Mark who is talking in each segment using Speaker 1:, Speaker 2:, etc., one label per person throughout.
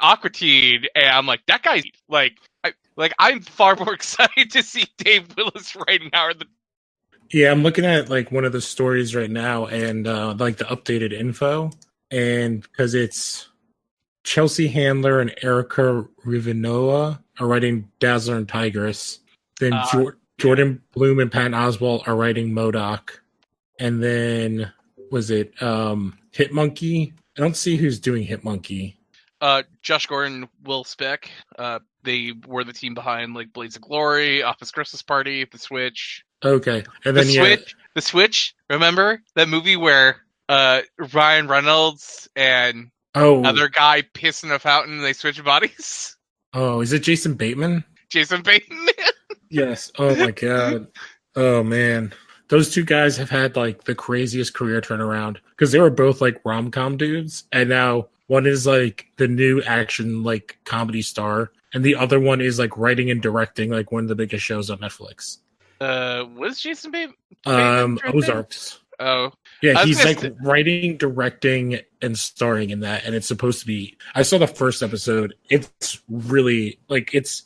Speaker 1: Aqua Teen, and I'm like, that guy's I'm far more excited to see Dave Willis writing Howard the.
Speaker 2: Yeah, I'm looking at like one of the stories right now, and like the updated info, and because it's Chelsea Handler and Erica Rivinoa are writing Dazzler and Tigress. Then Jordan Bloom and Patton Oswalt are writing MODOK. And then was it Hitmonkey? I don't see who's doing Hitmonkey.
Speaker 1: Josh Gordon, Will Speck. They were the team behind like Blades of Glory, Office Christmas Party, The Switch.
Speaker 2: Okay, and then
Speaker 1: The Switch. Remember that movie where Ryan Reynolds and other guy piss in a fountain and they switch bodies?
Speaker 2: Oh, is it Jason Bateman?
Speaker 1: Jason Bateman.
Speaker 2: Yes. Oh my god. Oh man. Those two guys have had like the craziest career turnaround because they were both like rom-com dudes, and now one is like the new action like comedy star, and the other one is like writing and directing like one of the biggest shows on Netflix.
Speaker 1: Was Jason Bateman?
Speaker 2: Ozarks.
Speaker 1: Oh.
Speaker 2: Yeah, he's like writing, directing, and starring in that, and it's supposed to be. I saw the first episode. It's really like it's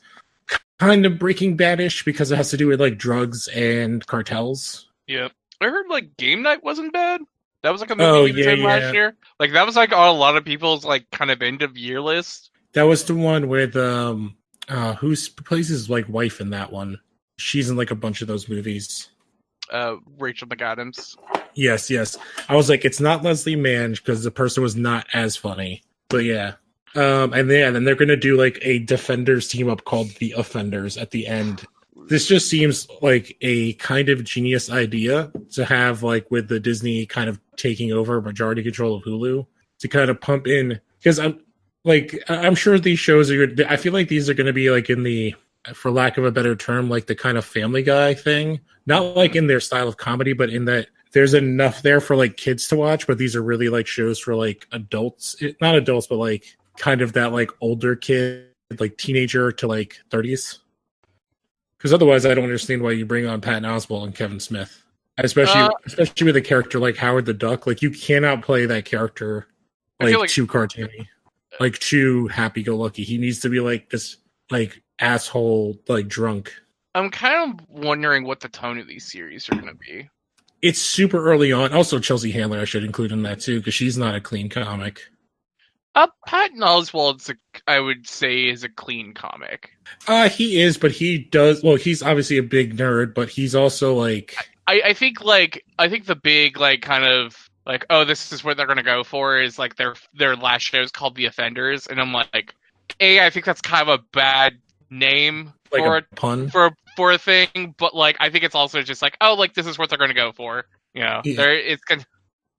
Speaker 2: kind of Breaking Bad-ish because it has to do with like drugs and cartels.
Speaker 1: Yeah, I heard like Game Night wasn't bad. That was like a movie last year. Like that was like on a lot of people's like kind of end of year list.
Speaker 2: That was the one with who plays his like wife in that one. She's in like a bunch of those movies.
Speaker 1: Rachel McAdams.
Speaker 2: Yes. I was like, it's not Leslie Mann because the person was not as funny. But yeah. And then they're gonna do like a Defenders team up called the Offenders at the end. This just seems like a kind of genius idea to have, like with the Disney kind of taking over majority control of Hulu, to kind of pump in, because I'm sure these shows are. I feel like these are going to be like in the, for lack of a better term, like the kind of Family Guy thing, not like in their style of comedy, but in that there's enough there for like kids to watch, but these are really like shows for like adults, not adults, but like kind of that like older kid, like teenager to like 30s. Because otherwise, I don't understand why you bring on Patton Oswalt and Kevin Smith, especially with a character like Howard the Duck. Like you cannot play that character like too cartoony, like too happy-go-lucky. He needs to be like this, like asshole, like drunk.
Speaker 1: I'm kind of wondering what the tone of these series are going to be.
Speaker 2: It's super early on. Also, Chelsea Handler I should include in that too, because she's not a clean comic.
Speaker 1: Patton Oswalt, I would say, is a clean comic.
Speaker 2: He is, but he does. Well, he's obviously a big nerd, but he's also like.
Speaker 1: I think the big like kind of like, oh, this is what they're gonna go for is like their last show is called The Offenders, and I'm like, I think that's kind of a bad name
Speaker 2: like
Speaker 1: for
Speaker 2: a pun
Speaker 1: for a thing, but like I think it's also just like, oh, like this is what they're gonna go for. You know, it's gonna.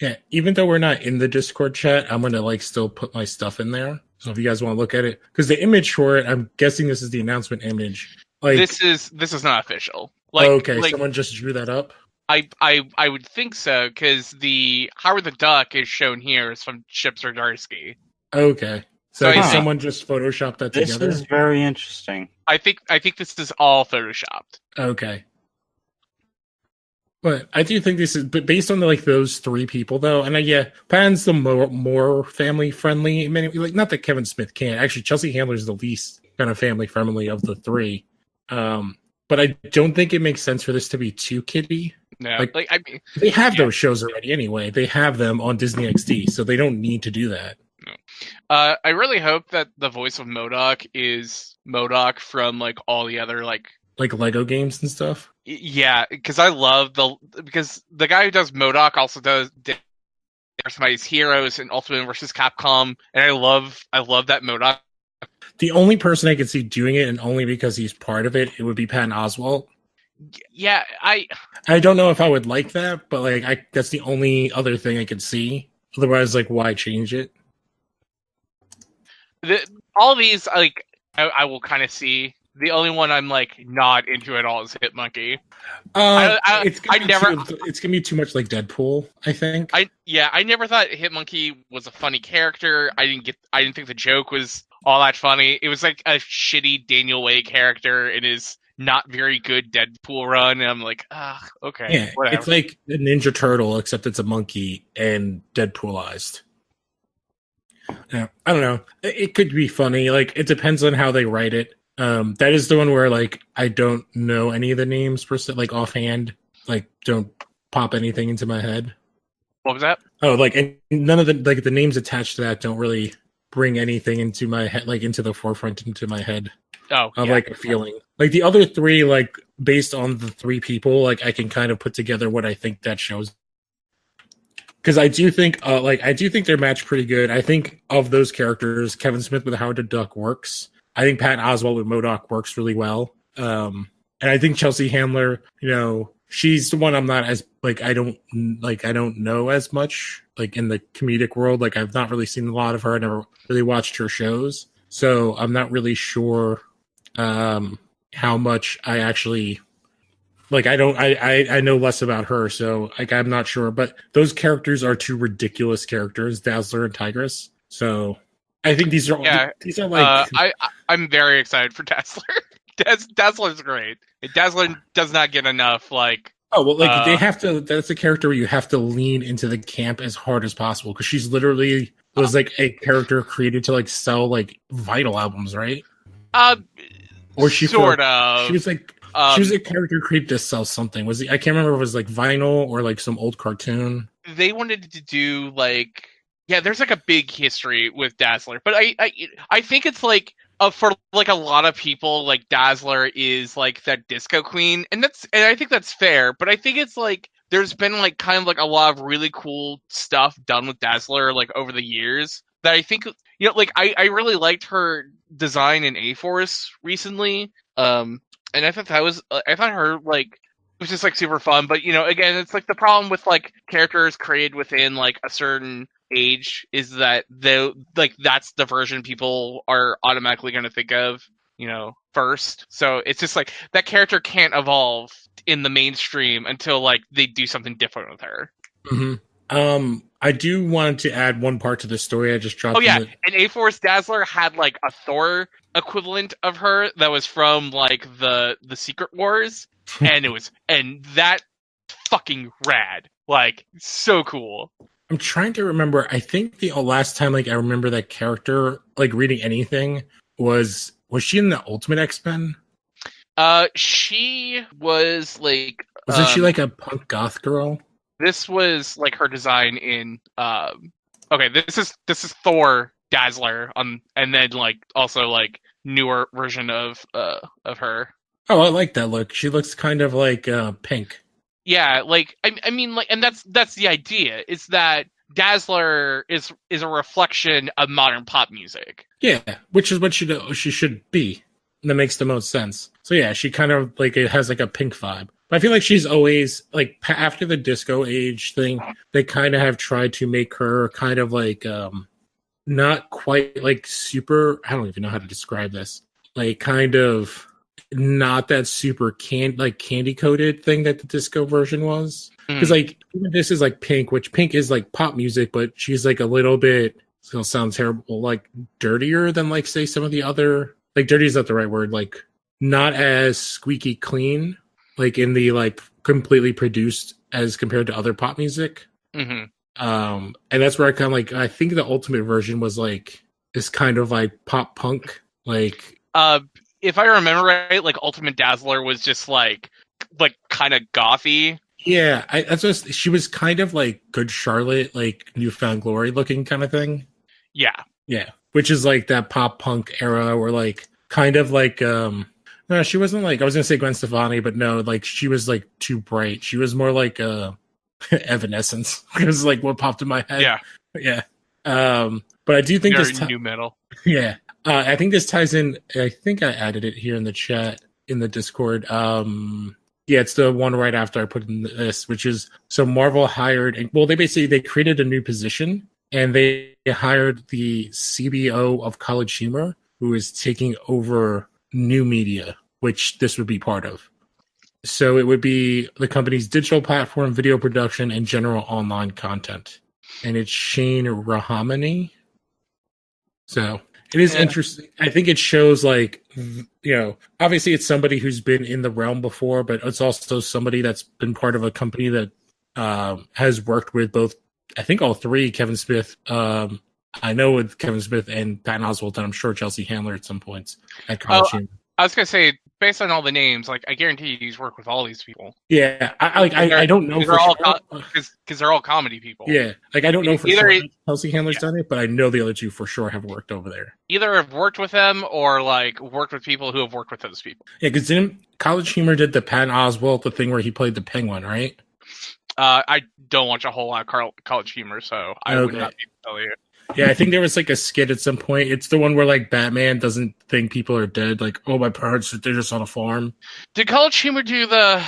Speaker 2: Yeah, even though we're not in the Discord chat, I'm gonna like still put my stuff in there. So if you guys want to look at it, because the image for it, I'm guessing this is the announcement image. Like
Speaker 1: this is not official. Like,
Speaker 2: okay, someone just drew that up.
Speaker 1: I would think so, because the Howard the Duck is shown here is from Chip Zdarsky.
Speaker 2: Okay, so someone just photoshopped that together.
Speaker 3: This is very interesting.
Speaker 1: I think this is all photoshopped.
Speaker 2: Okay. But I do think this is, but based on like those three people though, and Patton's the more family friendly. Like not that Kevin Smith can't. Actually, Chelsea Handler is the least kind of family friendly of the three. But I don't think it makes sense for this to be too kiddie.
Speaker 1: No, I mean,
Speaker 2: they have those shows already anyway. They have them on Disney XD, so they don't need to do that.
Speaker 1: No. I really hope that the voice of MODOK is MODOK from like all the other like
Speaker 2: Lego games and stuff.
Speaker 1: Yeah, because because the guy who does MODOK also does somebody's Heroes and Ultimate vs. Capcom, and I love that MODOK.
Speaker 2: The only person I could see doing it, and only because he's part of it, it would be Patton Oswalt.
Speaker 1: Yeah, I
Speaker 2: don't know if I would like that, but like that's the only other thing I could see. Otherwise, like, why change it?
Speaker 1: All these, like, I will kind of see. The only one I'm like not into at all is Hitmonkey.
Speaker 2: It's gonna be too much like Deadpool, I think.
Speaker 1: I never thought Hitmonkey was a funny character. I didn't think the joke was all that funny. It was like a shitty Daniel Way character in his not very good Deadpool run, and I'm like, okay.
Speaker 2: Yeah,
Speaker 1: whatever.
Speaker 2: It's like a Ninja Turtle, except it's a monkey and Deadpoolized. Yeah, I don't know. It could be funny. Like, it depends on how they write it. That is the one where like I don't know any of the names per se, like offhand. Like, don't pop anything into my head.
Speaker 1: What was that?
Speaker 2: Oh, like, and none of the names attached to that don't really bring anything into my head, like into the forefront into my head
Speaker 1: Oh,
Speaker 2: of
Speaker 1: yeah.
Speaker 2: like a feeling. Like the other three, like based on the three people, like I can kind of put together what I think that shows. Because I do think, I do think they're matched pretty good. I think of those characters, Kevin Smith with Howard the Duck works. I think Patton Oswalt with MODOK works really well. And I think Chelsea Handler, she's the one I'm not as I don't know as much like in the comedic world. Like I've not really seen a lot of her. I never really watched her shows, so I'm not really sure how much I actually like. I know less about her, so like I'm not sure. But those characters are two ridiculous characters, Dazzler and Tigress. So I think these are like
Speaker 1: I'm very excited for Dazzler. Dazzler's great. Dazzler does not get enough like.
Speaker 2: Oh, well, like they have to. That's a character where you have to lean into the camp as hard as possible because she's literally was like a character created to like sell like vinyl albums, right? Or she
Speaker 1: sort of.
Speaker 2: She was like she was a character created to sell something. Was I can't remember if it was like vinyl or like some old cartoon.
Speaker 1: They wanted to do like there's like a big history with Dazzler, but I think it's like. For like a lot of people, like Dazzler is like that disco queen, and I think that's fair. But I think it's like there's been like kind of like a lot of really cool stuff done with Dazzler like over the years that I think like I really liked her design in A-Force recently, and I thought her like was just like super fun. But again, it's like the problem with like characters created within like a certain age is that that's the version people are automatically going to think of first. So it's just like that character can't evolve in the mainstream until like they do something different with her.
Speaker 2: Mm-hmm. I do want to add one part to the story I just dropped.
Speaker 1: Oh yeah, and A-Force Dazzler had like a Thor equivalent of her that was from like the Secret Wars, and that fucking rad, like so cool.
Speaker 2: I'm trying to remember. I think the last time like I remember that character like reading anything was she in the Ultimate X-Men?
Speaker 1: She was like
Speaker 2: wasn't she like a punk goth girl?
Speaker 1: This was like her design in okay, this is Thor Dazzler and then like also like newer version of her.
Speaker 2: Oh, I like that look. She looks kind of like pink.
Speaker 1: Yeah, like I mean, like, and that's the idea. Is that Dazzler is a reflection of modern pop music.
Speaker 2: Yeah, which is what she should be. And that makes the most sense. So yeah, she kind of like it has like a pink vibe. But I feel like she's always like after the disco age thing, they kind of have tried to make her kind of like not quite like super. I don't even know how to describe this. Like kind of. Not that super candy coated thing that the disco version was, because like even this is like Pink, which Pink is like pop music, but she's like a little bit. It's gonna sound terrible, like dirtier than like say some of the other like dirty is not the right word, like not as squeaky clean, like in the like completely produced as compared to other pop music.
Speaker 1: Mm-hmm.
Speaker 2: And that's where I kind of like I think the ultimate version was like this kind of like pop punk like.
Speaker 1: If I remember right, like Ultimate Dazzler was just like kind of gothy.
Speaker 2: Yeah, she was kind of like Good Charlotte, like New Found Glory looking kind of thing. Yeah, which is like that pop punk era where like kind of like no, she wasn't like I was gonna say Gwen Stefani, but no, like she was like too bright. She was more like Evanescence. It was like what popped in my head. Yeah. But I do think this
Speaker 1: new metal.
Speaker 2: Yeah. I think this ties in. I think I added it here in the chat in the Discord. Yeah, it's the one right after I put in this, which is so Marvel hired. They created a new position and they hired the CBO of College Humor, who is taking over new media, which this would be part of. So it would be the company's digital platform, video production, and general online content. And it's Shane Rahamani. So. It is interesting. I think it shows like, obviously it's somebody who's been in the realm before, but it's also somebody that's been part of a company that has worked with both, I think all three, Kevin Smith, I know with Kevin Smith and Patton Oswalt, and I'm sure Chelsea Handler at some points at
Speaker 1: Oh,
Speaker 2: College Humor.
Speaker 1: I was gonna say, based on all the names, like I guarantee he's worked with all these people.
Speaker 2: Yeah, I don't know for sure
Speaker 1: because they're all comedy people.
Speaker 2: Yeah, like I don't know for sure Chelsea Handler's
Speaker 1: yeah.
Speaker 2: done it, but I know the other two for sure have worked over there.
Speaker 1: Either have worked with them or like worked with people who have worked with those people.
Speaker 2: Yeah, because College Humor did the Patton Oswalt, the thing where he played the penguin, right?
Speaker 1: I don't watch a whole lot of College Humor, so I would not be able to tell you.
Speaker 2: Yeah, I think there was like a skit at some point. It's the one where like Batman doesn't think people are dead. Like, oh, my parents, they're just on a farm.
Speaker 1: Did College Humor do the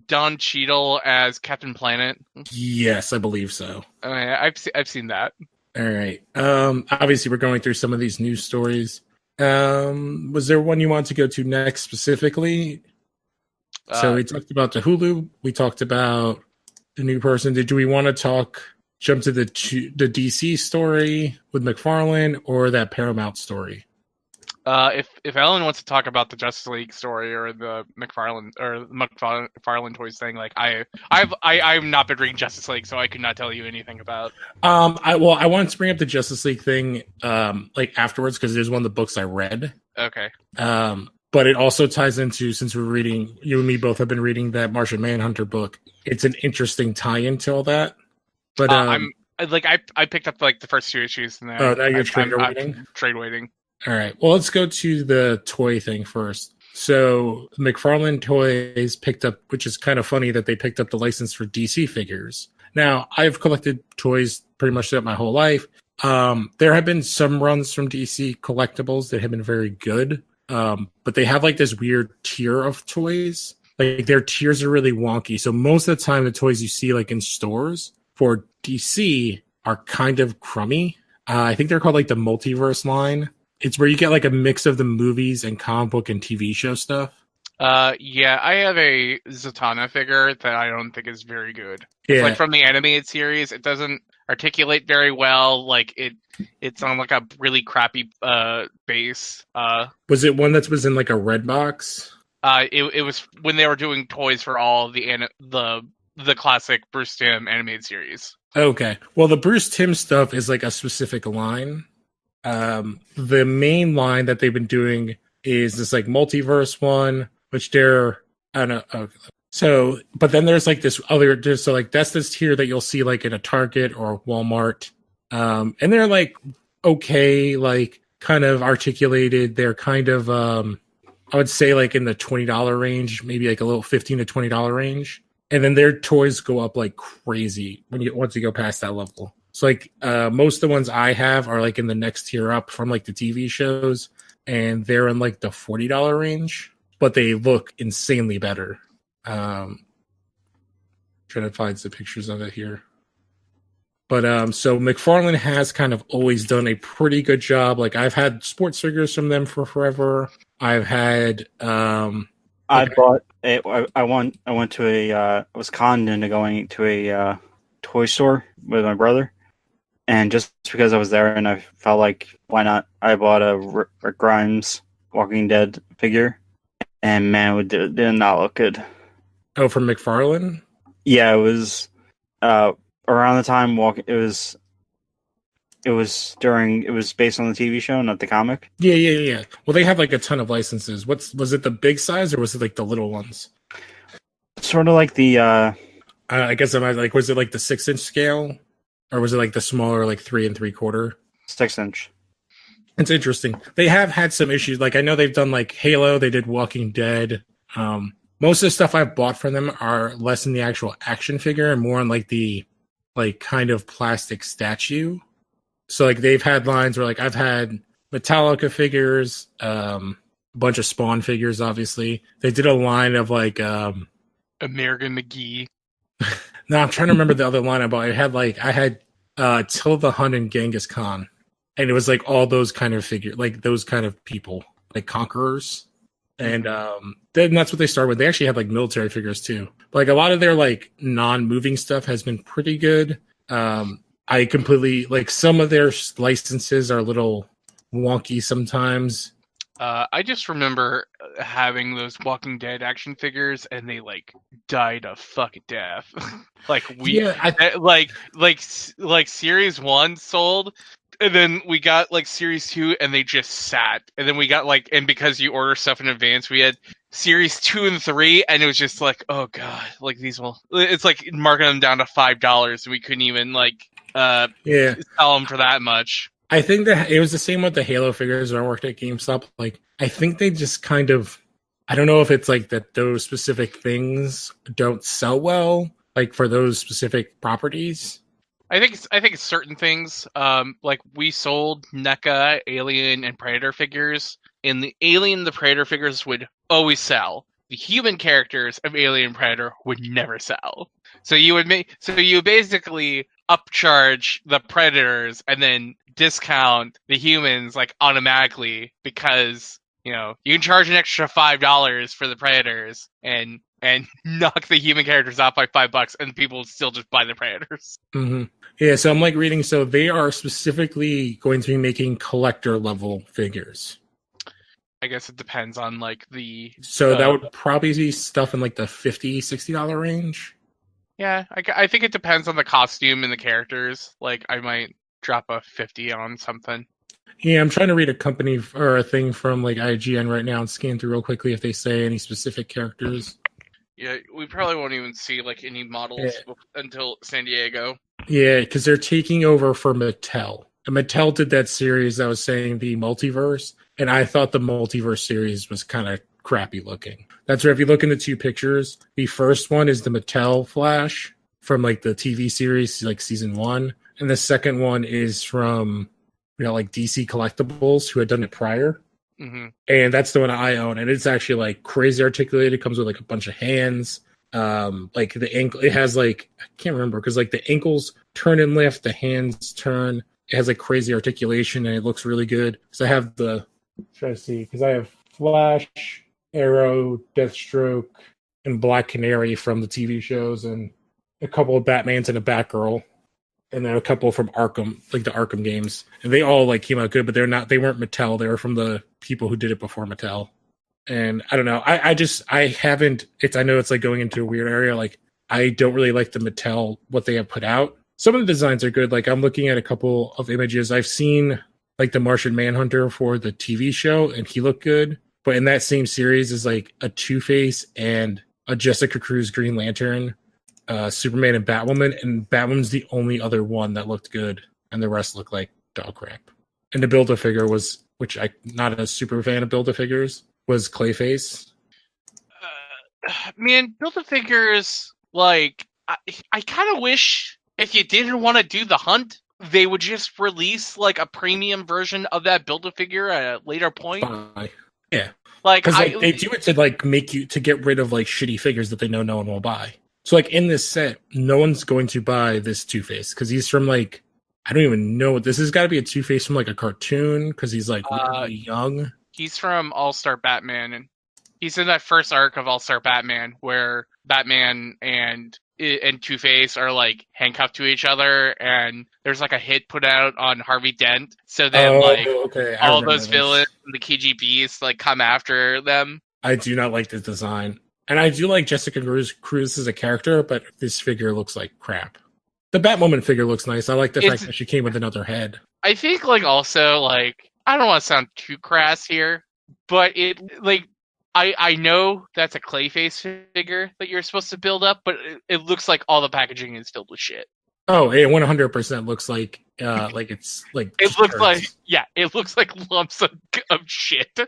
Speaker 1: Don Cheadle as Captain Planet?
Speaker 2: Yes, I believe so.
Speaker 1: I've seen that.
Speaker 2: All right. Obviously, we're going through some of these news stories. Was there one you want to go to next specifically? So we talked about the Hulu. We talked about the new person. Do we want to jump to the DC story with McFarland or that Paramount story?
Speaker 1: If Ellen wants to talk about the Justice League story or the McFarland toys thing, like I've not been reading Justice League, so I could not tell you anything about.
Speaker 2: I wanted to bring up the Justice League thing like afterwards because there's one of the books I read.
Speaker 1: Okay.
Speaker 2: But it also ties into, since we're reading, you and me both have been reading that Martian Manhunter book. It's an interesting tie-in to all that. But
Speaker 1: I picked up like the first 2 issues. And
Speaker 2: now you're trade waiting.
Speaker 1: Trade waiting.
Speaker 2: All right. Well, let's go to the toy thing first. So McFarlane Toys picked up, which is kind of funny that they picked up the license for DC figures. Now, I've collected toys pretty much throughout my whole life. There have been some runs from DC collectibles that have been very good. But they have like this weird tier of toys. Like their tiers are really wonky. So most of the time, the toys you see like in stores for DC are kind of crummy. I think they're called like the multiverse line. It's where you get like a mix of the movies and comic book and TV show stuff.
Speaker 1: Yeah, I have a Zatanna figure that I don't think is very good. Yeah. It's like from the animated series, it doesn't articulate very well. Like it's on like a really crappy base.
Speaker 2: Was it one that was in like a red box?
Speaker 1: It was when they were doing toys for all the classic Bruce Timm animated series.
Speaker 2: Okay, well the Bruce Timm stuff is like a specific line. The main line that they've been doing is this like multiverse one, which they're I don't know. So, but then there's like this other, that's this tier that you'll see like in a Target or Walmart. And they're like, okay, like kind of articulated. They're kind of, I would say like in the $20 range, maybe like a little $15 to $20 range. And then their toys go up like crazy once you go past that level. So like, most of the ones I have are like in the next tier up from like the TV shows, and they're in like the $40 range, but they look insanely better. Trying to find some pictures of it here. But so McFarlane has kind of always done a pretty good job. Like I've had sports figures from them for forever. I've had
Speaker 3: I bought I went to I was conned into going to a toy store with my brother, and just because I was there and I felt like why not, I bought a Rick Grimes Walking Dead figure, and man, it did not look good.
Speaker 2: Oh, from McFarlane?
Speaker 3: Yeah, it was around the time it was based on the TV show, not the comic.
Speaker 2: Yeah. Well, they have like a ton of licenses. Was it the big size or was it like the little ones?
Speaker 3: Sort of like the
Speaker 2: I guess was it like the 6-inch scale, or was it like the smaller like 3 3/4?
Speaker 3: 6-inch.
Speaker 2: It's interesting. They have had some issues. Like I know they've done like Halo. They did Walking Dead. Most of the stuff I've bought from them are less in the actual action figure and more on like the like kind of plastic statue. So like they've had lines where like I've had Metallica figures, a bunch of Spawn figures. Obviously, they did a line of like
Speaker 1: American McGee.
Speaker 2: No, I'm trying to remember the other line I bought. I had Till the Hun and Genghis Khan, and it was like all those kind of like those kind of people, like conquerors. And then that's what they started with. They actually had like military figures too. But, like a lot of their like non-moving stuff has been pretty good. I completely like some of their licenses are a little wonky sometimes.
Speaker 1: I just remember having those Walking Dead action figures, and they like died a fucking death. Like series 1 sold, and then we got like series 2, and they just sat. And then we got like, and because you order stuff in advance, we had series 2 and 3, and it was just like, oh god, like these will. It's like marking them down to $5, and we couldn't even like sell them for that much.
Speaker 2: I think that it was the same with the Halo figures when I worked at GameStop. Like, I think they just kind of, I don't know if it's like that those specific things don't sell well, like for those specific properties.
Speaker 1: I think it's certain things. Like we sold NECA, Alien, and Predator figures, and the Alien and the Predator figures would always sell. The human characters of Alien and Predator would never sell. So you would basically upcharge the Predators and then discount the humans like automatically, because you can charge an extra $5 for the Predators and knock the human characters off by $5, and people still just buy the Predators.
Speaker 2: Mm-hmm. Yeah, so I'm like reading, so they are specifically going to be making collector level figures.
Speaker 1: I guess it depends on like the.
Speaker 2: So that would probably be stuff in like the $50-$60 range.
Speaker 1: Yeah, I think it depends on the costume and the characters. Like I might drop a 50 on something.
Speaker 2: Yeah, I'm trying to read a company or a thing from like IGN right now and scan through real quickly if they say any specific characters.
Speaker 1: Yeah, we probably won't even see like any models until San Diego.
Speaker 2: Yeah, because they're taking over for Mattel. And Mattel did that series that was saying the multiverse, and I thought the multiverse series was kind of crappy looking. That's where if you look in the two pictures, the first one is the Mattel Flash from like the TV series, like season 1, and the second one is from like DC Collectibles, who had done it prior.
Speaker 1: Mm-hmm.
Speaker 2: And that's the one I own, and it's actually like crazy articulated. It comes with like a bunch of hands. Like the ankle, it has like, I can't remember, because like the ankles turn and lift, the hands turn. It has like crazy articulation, and it looks really good. So I have try to see, because I have Flash, Arrow, Deathstroke, and Black Canary from the TV shows, and a couple of Batmans and a Batgirl, and then a couple from Arkham, like the Arkham games, and they all like came out good, but they weren't Mattel. They were from the people who did it before Mattel. And I don't know. I know it's like going into a weird area. Like I don't really like the Mattel, what they have put out. Some of the designs are good. Like I'm looking at a couple of images. I've seen like the Martian Manhunter for the TV show, and he looked good. But in that same series is like a Two-Face and a Jessica Cruz Green Lantern, Superman and Batwoman, and Batwoman's the only other one that looked good, and the rest looked like dog crap. And the Build-A-Figure was, which I'm not a super fan of Build-A-Figures, was Clayface.
Speaker 1: Man, Build-A-Figures, like, I kind of wish if you didn't want to do the hunt, they would just release like a premium version of that Build-A-Figure at a later point.
Speaker 2: Yeah.
Speaker 1: Like,
Speaker 2: because they do it to like make you to get rid of like shitty figures that they know no one will buy. So like in this set, no one's going to buy this Two-Face because he's from like, I don't even know. This has got to be a Two-Face from like a cartoon because he's like really young.
Speaker 1: He's from All-Star Batman, and he's in that first arc of All-Star Batman where Batman and Two-Face are like handcuffed to each other, and there's like a hit put out on Harvey Dent. So then all those villains and the KGBs like come after them.
Speaker 2: I do not like the design. And I do like Jessica Cruz as a character, but this figure looks like crap. The Batwoman figure looks nice. I like the fact that she came with another head.
Speaker 1: I think like also like, I don't want to sound too crass here, but it like I know that's a Clayface figure that you're supposed to build up, but it looks like all the packaging is filled with shit.
Speaker 2: Oh, it 100% looks like it's like
Speaker 1: it looks like it looks like lumps of shit.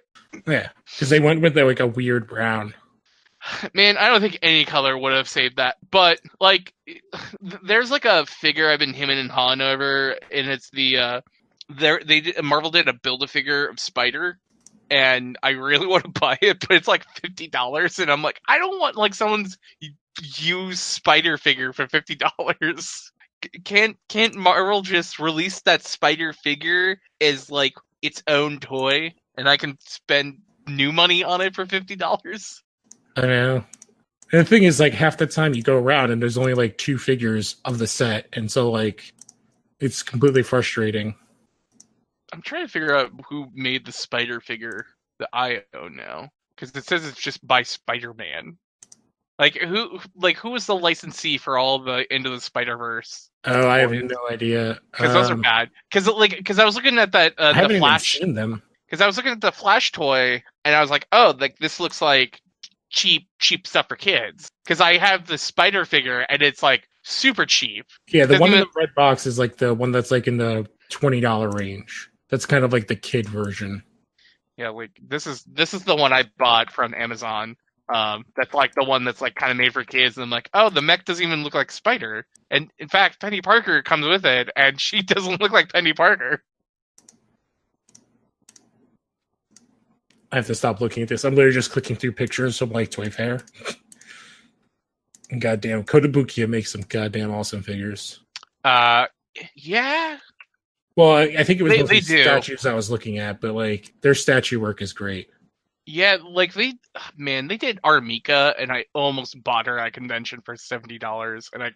Speaker 2: Yeah, because they went with like a weird brown.
Speaker 1: Man, I don't think any color would have saved that. But like, there's like a figure I've been hemming and hawing over, and it's Marvel did a Build-A-Figure of Spider, and I really want to buy it, but it's like $50, and I'm like, I don't want like someone's used Spider figure for $50. Can't Marvel just release that Spider figure as like its own toy, and I can spend new money on it for $50?
Speaker 2: I know. And the thing is, like, half the time you go around and there's only like 2 figures of the set, and so like it's completely frustrating.
Speaker 1: I'm trying to figure out who made the Spider figure. that I own now, because it says it's just by Spider-Man. Who was the licensee for all the Into the Spider-Verse?
Speaker 2: Oh, I have no idea.
Speaker 1: Because those are bad. Because I was looking at that
Speaker 2: I haven't
Speaker 1: the Flash.
Speaker 2: even seen them.
Speaker 1: Because I was looking at the Flash toy, and I was like, oh, like this looks like cheap stuff for kids. Because I have the Spider figure, and it's like super cheap.
Speaker 2: Yeah, the one in the red box is like the one that's like in the $20 range. That's kind of like the kid version.
Speaker 1: Yeah, like this is the one I bought from Amazon. That's like the one that's like kind of made for kids, and I'm like, oh, the mech doesn't even look like Spider, and in fact, Penny Parker comes with it, and she doesn't look like Penny Parker.
Speaker 2: I have to stop looking at this. I'm literally just clicking through pictures from like Toy Fair. And goddamn, Kotobukiya makes some goddamn awesome figures.
Speaker 1: Yeah.
Speaker 2: Well, I think it was
Speaker 1: they do.
Speaker 2: Statues I was looking at, but like their statue work is great.
Speaker 1: Yeah, like they did Armika, and I almost bought her at a convention for $70, and I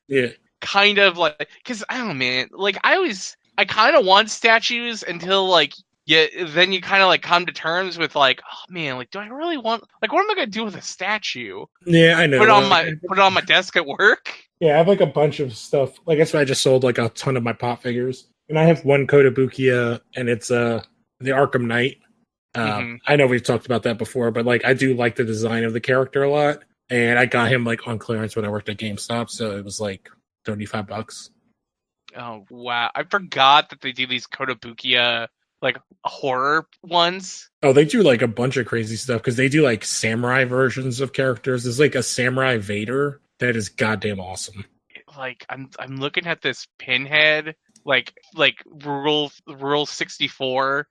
Speaker 1: kind of like, because I don't know, man, like I kind of want statues until like. Yeah, then you kind of like come to terms with like, oh man, like, do I really want? Like, what am I gonna do with a statue?
Speaker 2: Yeah, I know.
Speaker 1: Put it on my desk at work.
Speaker 2: Yeah, I have like a bunch of stuff. Like that's why I just sold like a ton of my pop figures, and I have one Kotobukiya, and it's the Arkham Knight. I know we've talked about that before, but like I do like the design of the character a lot, and I got him like on clearance when I worked at GameStop, so it was like $35.
Speaker 1: Oh wow, I forgot that they do these Kotobukiya like horror ones.
Speaker 2: Oh, they do like a bunch of crazy stuff because they do like samurai versions of characters. There's like a samurai Vader that is goddamn awesome.
Speaker 1: Like I'm looking at this Pinhead, like Rule 64,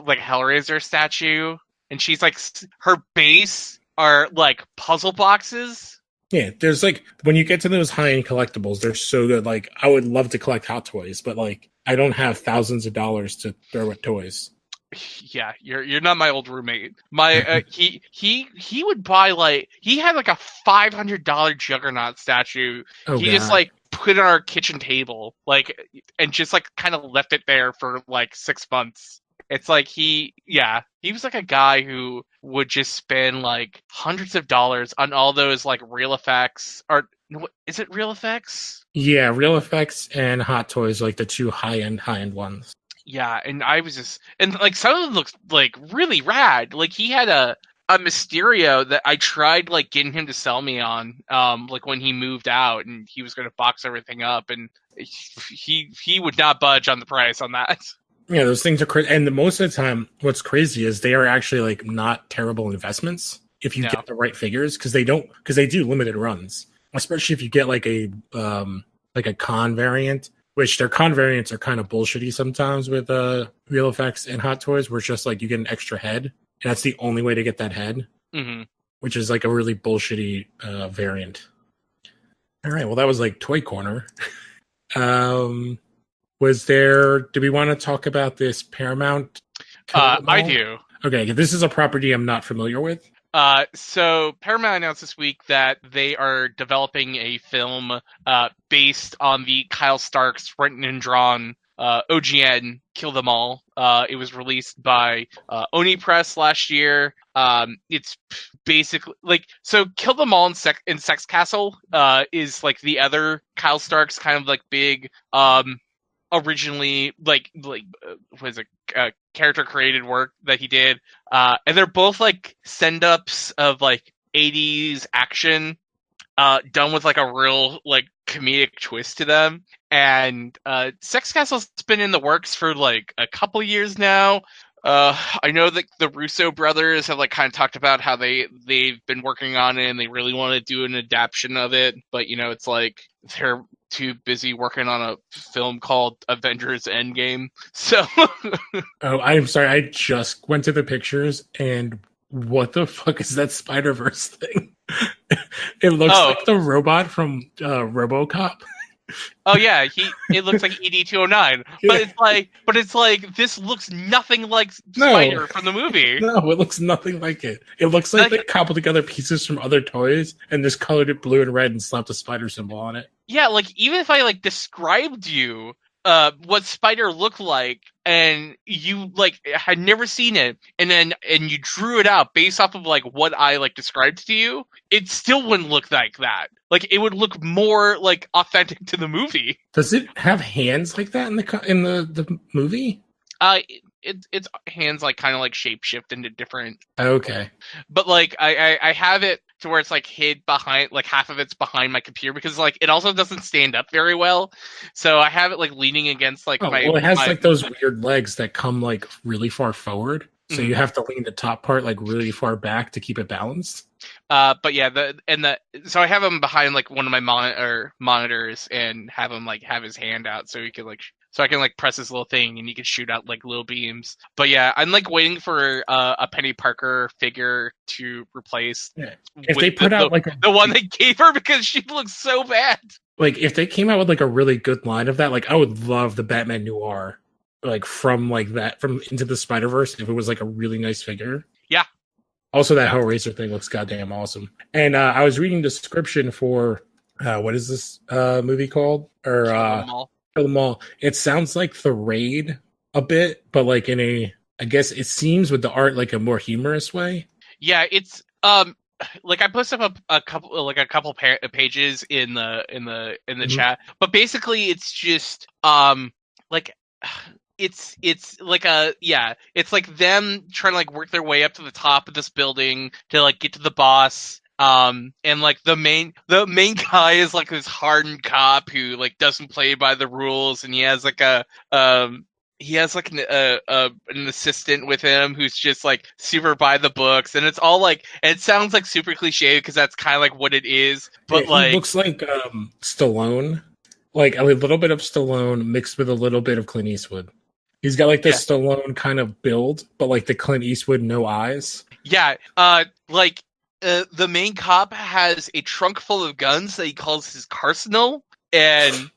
Speaker 1: like Hellraiser statue, and she's like her base are like puzzle boxes.
Speaker 2: Yeah, there's like when you get to those high-end collectibles, they're so good. Like I would love to collect Hot Toys, but like I don't have thousands of dollars to throw at toys.
Speaker 1: Yeah, you're not my old roommate. My he would buy like he had like a $500 Juggernaut statue.
Speaker 2: Oh,
Speaker 1: he
Speaker 2: God.
Speaker 1: just like put it on our kitchen table, like, and just like kind of left it there for like 6 months. It's like he was like a guy who would just spend like hundreds of dollars on all those like real effects. Or is it real effects?
Speaker 2: Yeah, real effects and Hot Toys, like the two high-end ones.
Speaker 1: Yeah, and I was just, and like some of them looked like really rad. Like he had a Mysterio that I tried like getting him to sell me on, like when he moved out and he was going to box everything up, and he would not budge on the price on that.
Speaker 2: Yeah, those things are crazy. And most of the time, what's crazy is they are actually like not terrible investments if you get the right figures, because they do limited runs, especially if you get like a con variant, which their con variants are kind of bullshitty sometimes with real effects and Hot Toys, where it's just like you get an extra head, and that's the only way to get that head, which is like a really bullshitty variant. All right, well that was like Toy Corner. Do we want to talk about this Paramount?
Speaker 1: I do.
Speaker 2: Okay, this is a property I'm not familiar with.
Speaker 1: So Paramount announced this week that they are developing a film based on the Kyle Starks written and drawn OGN Kill Them All. It was released by Oni Press last year. It's basically like, so Kill Them All in Sex Castle is like the other Kyle Starks kind of like big originally like was a character created work that he did, and they're both like send-ups of like 80s action done with like a real like comedic twist to them. And Sex Castle's been in the works for like a couple years now. I know that the Russo brothers have like kind of talked about how they've been working on it and they really want to do an adaptation of it, but you know, it's like they're too busy working on a film called Avengers Endgame. So
Speaker 2: oh, I'm sorry, I just went to the pictures, and what the fuck is that Spider-Verse thing? It looks like the robot from RoboCop.
Speaker 1: Oh yeah, it looks like ED-209, but it's like this looks nothing like Spider from the movie.
Speaker 2: No, it looks nothing like it. It looks like they cobbled together pieces from other toys and just colored it blue and red and slapped a spider symbol on it.
Speaker 1: Yeah, like even if I like described you what Spider looked like, and you like had never seen it, and you drew it out based off of like what I like described to you, it still wouldn't look like that. Like it would look more like authentic to the movie.
Speaker 2: Does it have hands like that in the movie?
Speaker 1: Its hands like kind of like shapeshift into different.
Speaker 2: Okay.
Speaker 1: But like I have it to where it's like hid behind, like half of it's behind my computer, because like it also doesn't stand up very well, so I have it like leaning against like
Speaker 2: Oh,
Speaker 1: my.
Speaker 2: well, it has
Speaker 1: my,
Speaker 2: like those weird legs that come like really far forward, so you have to lean the top part like really far back to keep it balanced.
Speaker 1: But yeah, so I have him behind like one of my monitors and have him like have his hand out so he can like. So I can like press this little thing and he can shoot out like little beams. But yeah, I'm like waiting for a Penny Parker figure to replace.
Speaker 2: Yeah. If they put out like
Speaker 1: the one they gave her, because she looks so bad.
Speaker 2: Like if they came out with like a really good line of that, like I would love the Batman Noir, like from like that from Into the Spider-Verse, if it was like a really nice figure.
Speaker 1: Yeah.
Speaker 2: Also, that Hellraiser thing looks goddamn awesome. And I was reading the description for what is this movie called? Or Kill 'Em All. It sounds like The Raid a bit, but like in a, I guess it seems with the art like a more humorous way.
Speaker 1: Yeah, it's like I posted up a couple pages in the chat, but basically it's just like it's like it's like them trying to like work their way up to the top of this building to like get to the boss. And like the main guy is like this hardened cop who like doesn't play by the rules, and he has like an assistant with him who's just like super by the books, and it's all like, and it sounds like super cliche because that's kind of like what it is, but
Speaker 2: yeah,
Speaker 1: like
Speaker 2: he looks like Stallone, like a little bit of Stallone mixed with a little bit of Clint Eastwood. He's got like this Stallone kind of build, but like the Clint Eastwood no eyes.
Speaker 1: Yeah, the main cop has a trunk full of guns that he calls his arsenal, and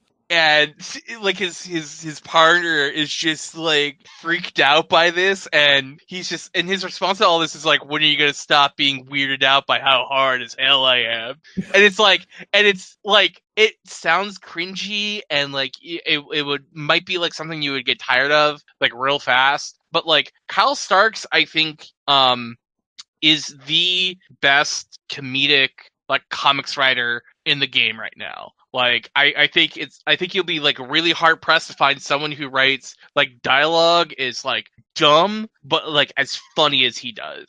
Speaker 1: like his partner is just like freaked out by this, and his response to all this is like, when are you gonna stop being weirded out by how hard as hell I am? And it's like it sounds cringy, and like it might be like something you would get tired of like real fast, but like Kyle Starks, I think is the best comedic like comics writer in the game right now. Like I think you'll be like really hard pressed to find someone who writes like dialogue is like dumb but like as funny as he does.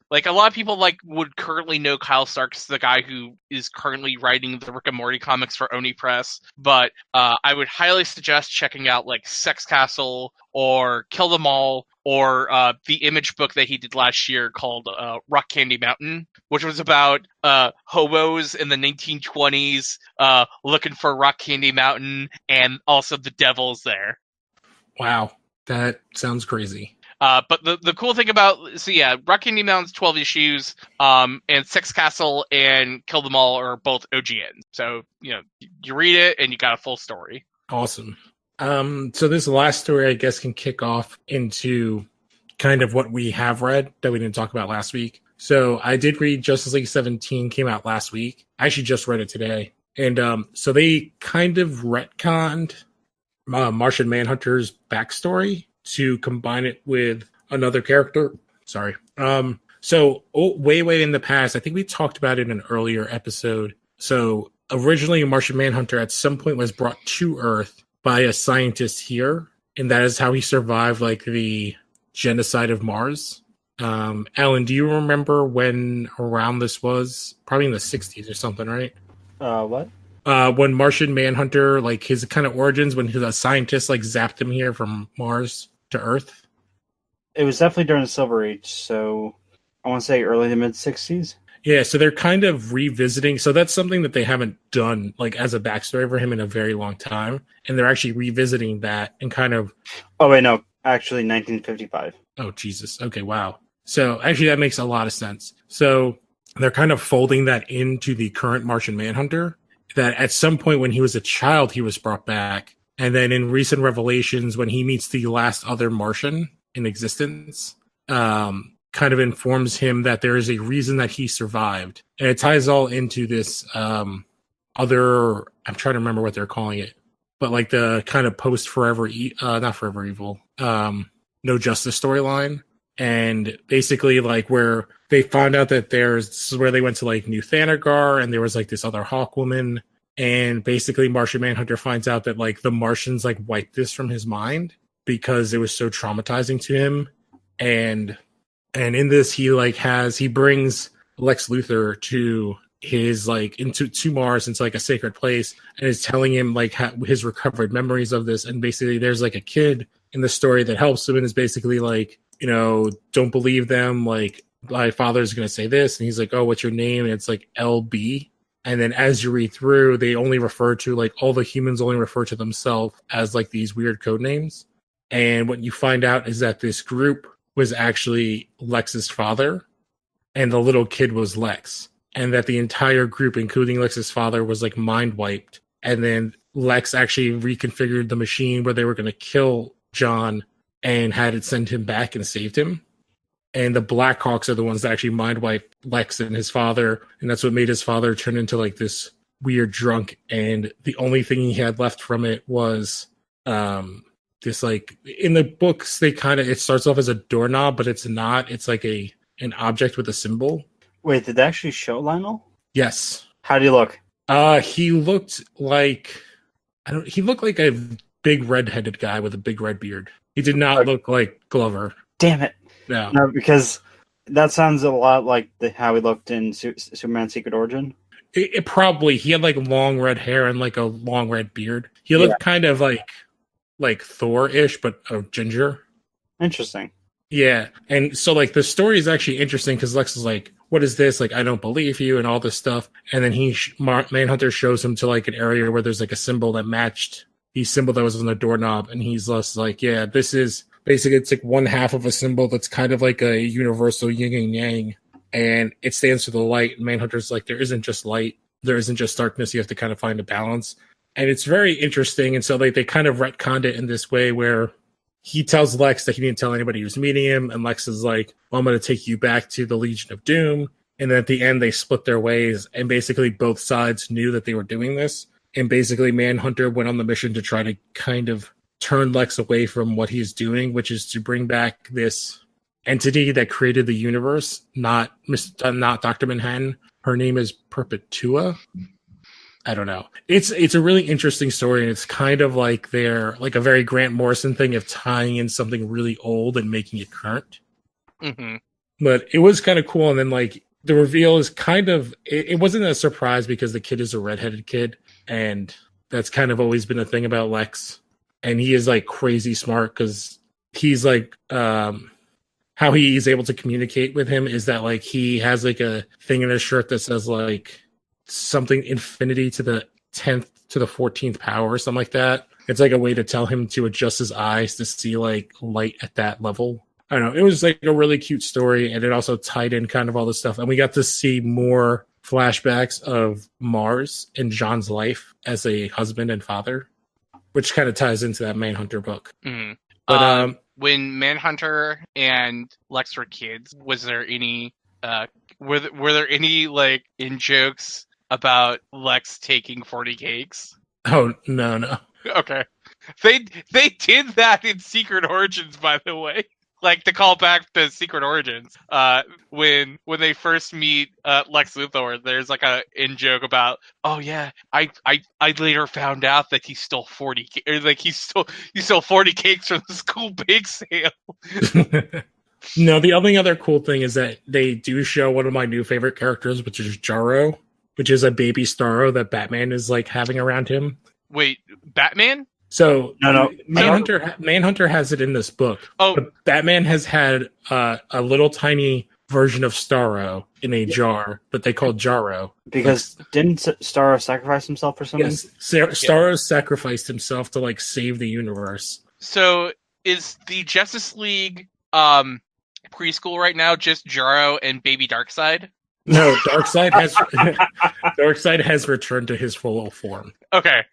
Speaker 1: Like a lot of people like would currently know Kyle Starks, the guy who is currently writing the Rick and Morty comics for Oni Press, but I would highly suggest checking out like Sex Castle or Kill Them All, or the Image book that he did last year called Rock Candy Mountain, which was about hobos in the 1920s looking for Rock Candy Mountain, and also the devil's there.
Speaker 2: Wow, that sounds crazy.
Speaker 1: But the cool thing about, Rock Candy Mountain's 12 issues, and Sex Castle and Kill Them All are both OGNs. So, you read it and you got a full story.
Speaker 2: Awesome. So this last story, I guess, can kick off into kind of what we have read that we didn't talk about last week. So I did read Justice League 17, came out last week. I actually just read it today. And so they kind of retconned Martian Manhunter's backstory to combine it with another character. Sorry. So way in the past, I think we talked about it in an earlier episode. So originally Martian Manhunter at some point was brought to Earth by a scientist here, and that is how he survived like the genocide of Mars. Alan, do you remember when around this was? Probably in the 60s or something, right?
Speaker 3: What?
Speaker 2: When Martian Manhunter, like his kind of origins, when a scientist like zapped him here from Mars to Earth?
Speaker 3: It was definitely during the Silver Age, so I want to say early to mid 60s.
Speaker 2: Yeah, so they're kind of revisiting. So that's something that they haven't done like as a backstory for him in a very long time, and they're actually revisiting that and kind of.
Speaker 3: Oh wait, no, actually 1955.
Speaker 2: Oh Jesus! Okay, wow. So actually, that makes a lot of sense. So they're kind of folding that into the current Martian Manhunter. That at some point when he was a child, he was brought back, and then in recent revelations, when he meets the last other Martian in existence, kind of informs him that there is a reason that he survived. And it ties all into this other, I'm trying to remember what they're calling it. but like the kind of post not Forever Evil, No Justice storyline. And basically like where they found out that this is where they went to like New Thanagar, and there was like this other Hawk woman. And basically Martian Manhunter finds out that like the Martians like wiped this from his mind because it was so traumatizing to him. And in this, he brings Lex Luthor to his like to Mars, into like a sacred place, and is telling him like his recovered memories of this. And basically there's like a kid in the story that helps him and is basically like, you know, don't believe them, like my father's gonna say this, and he's like, oh, what's your name? And it's like LB. And then as you read through, they only refer to like all the humans only refer to themselves as like these weird code names. And what you find out is that this group was actually Lex's father, and the little kid was Lex. And that the entire group, including Lex's father, was like mind wiped. And then Lex actually reconfigured the machine where they were going to kill John and had it send him back and saved him. And the Blackhawks are the ones that actually mind wiped Lex and his father. And that's what made his father turn into like this weird drunk. And the only thing he had left from it was this, like, in the books, it starts off as a doorknob, but it's not. It's like an object with a symbol.
Speaker 3: Wait, did they actually show Lionel?
Speaker 2: Yes.
Speaker 3: How do you look?
Speaker 2: He looked like a big red-headed guy with a big red beard. He did not look like Glover.
Speaker 3: Damn it.
Speaker 2: No,
Speaker 3: because that sounds a lot like how he looked in Superman Secret Origin.
Speaker 2: It probably, he had like long red hair and like a long red beard. He looked kind of like Thor-ish, but a ginger.
Speaker 3: Interesting.
Speaker 2: Yeah, and so like the story is actually interesting because Lex is like, what is this? Like, I don't believe you and all this stuff. And then Manhunter shows him to like an area where there's like a symbol that matched the symbol that was on the doorknob. And he's just like, yeah, this is basically, it's like one half of a symbol that's kind of like a universal yin and yang. And it stands for the light. And Manhunter's like, there isn't just light. There isn't just darkness. You have to kind of find a balance. And it's very interesting. And so they kind of retconned it in this way where he tells Lex that he didn't tell anybody he was meeting him. And Lex is like, well, I'm going to take you back to the Legion of Doom. And then at the end, they split their ways. And basically both sides knew that they were doing this. And basically Manhunter went on the mission to try to kind of turn Lex away from what he's doing, which is to bring back this entity that created the universe, not Dr. Manhattan. Her name is Perpetua. I don't know. It's a really interesting story, and it's kind of like a very Grant Morrison thing of tying in something really old and making it current.
Speaker 1: Mm-hmm.
Speaker 2: But it was kind of cool, and then like the reveal is kind of it wasn't a surprise because the kid is a redheaded kid, and that's kind of always been a thing about Lex. And he is like crazy smart because he's like how he is able to communicate with him is that like he has like a thing in his shirt that says like something infinity to the 10th to the 14th power or something like that. It's like a way to tell him to adjust his eyes to see like light at that level. I don't know. It was like a really cute story, and it also tied in kind of all this stuff. And we got to see more flashbacks of Mars in John's life as a husband and father, which kind of ties into that Manhunter book.
Speaker 1: Mm-hmm.
Speaker 2: But
Speaker 1: when Manhunter and Lex were kids, was there any were there any like in jokes about Lex taking 40 cakes?
Speaker 2: Oh no.
Speaker 1: Okay. They did that in Secret Origins, by the way. Like, to call back to Secret Origins, when they first meet Lex Luthor, there's like a in joke about, oh yeah, I later found out that he stole 40, or like he stole 40 cakes from the school bake sale.
Speaker 2: No, the only other cool thing is that they do show one of my new favorite characters, which is Jarro, which is a baby Starro that Batman is like having around him.
Speaker 1: Wait, Batman?
Speaker 2: So
Speaker 3: no,
Speaker 2: Manhunter has it in this book.
Speaker 1: Oh,
Speaker 2: but Batman has had a little tiny version of Starro in a jar that they call Jarro.
Speaker 3: Because didn't Starro sacrifice himself for something?
Speaker 2: Yes, Starro sacrificed himself to like save the universe.
Speaker 1: So is the Justice League preschool right now just Jarro and Baby Darkseid?
Speaker 2: No, Darkseid has returned to his full form.
Speaker 1: Okay.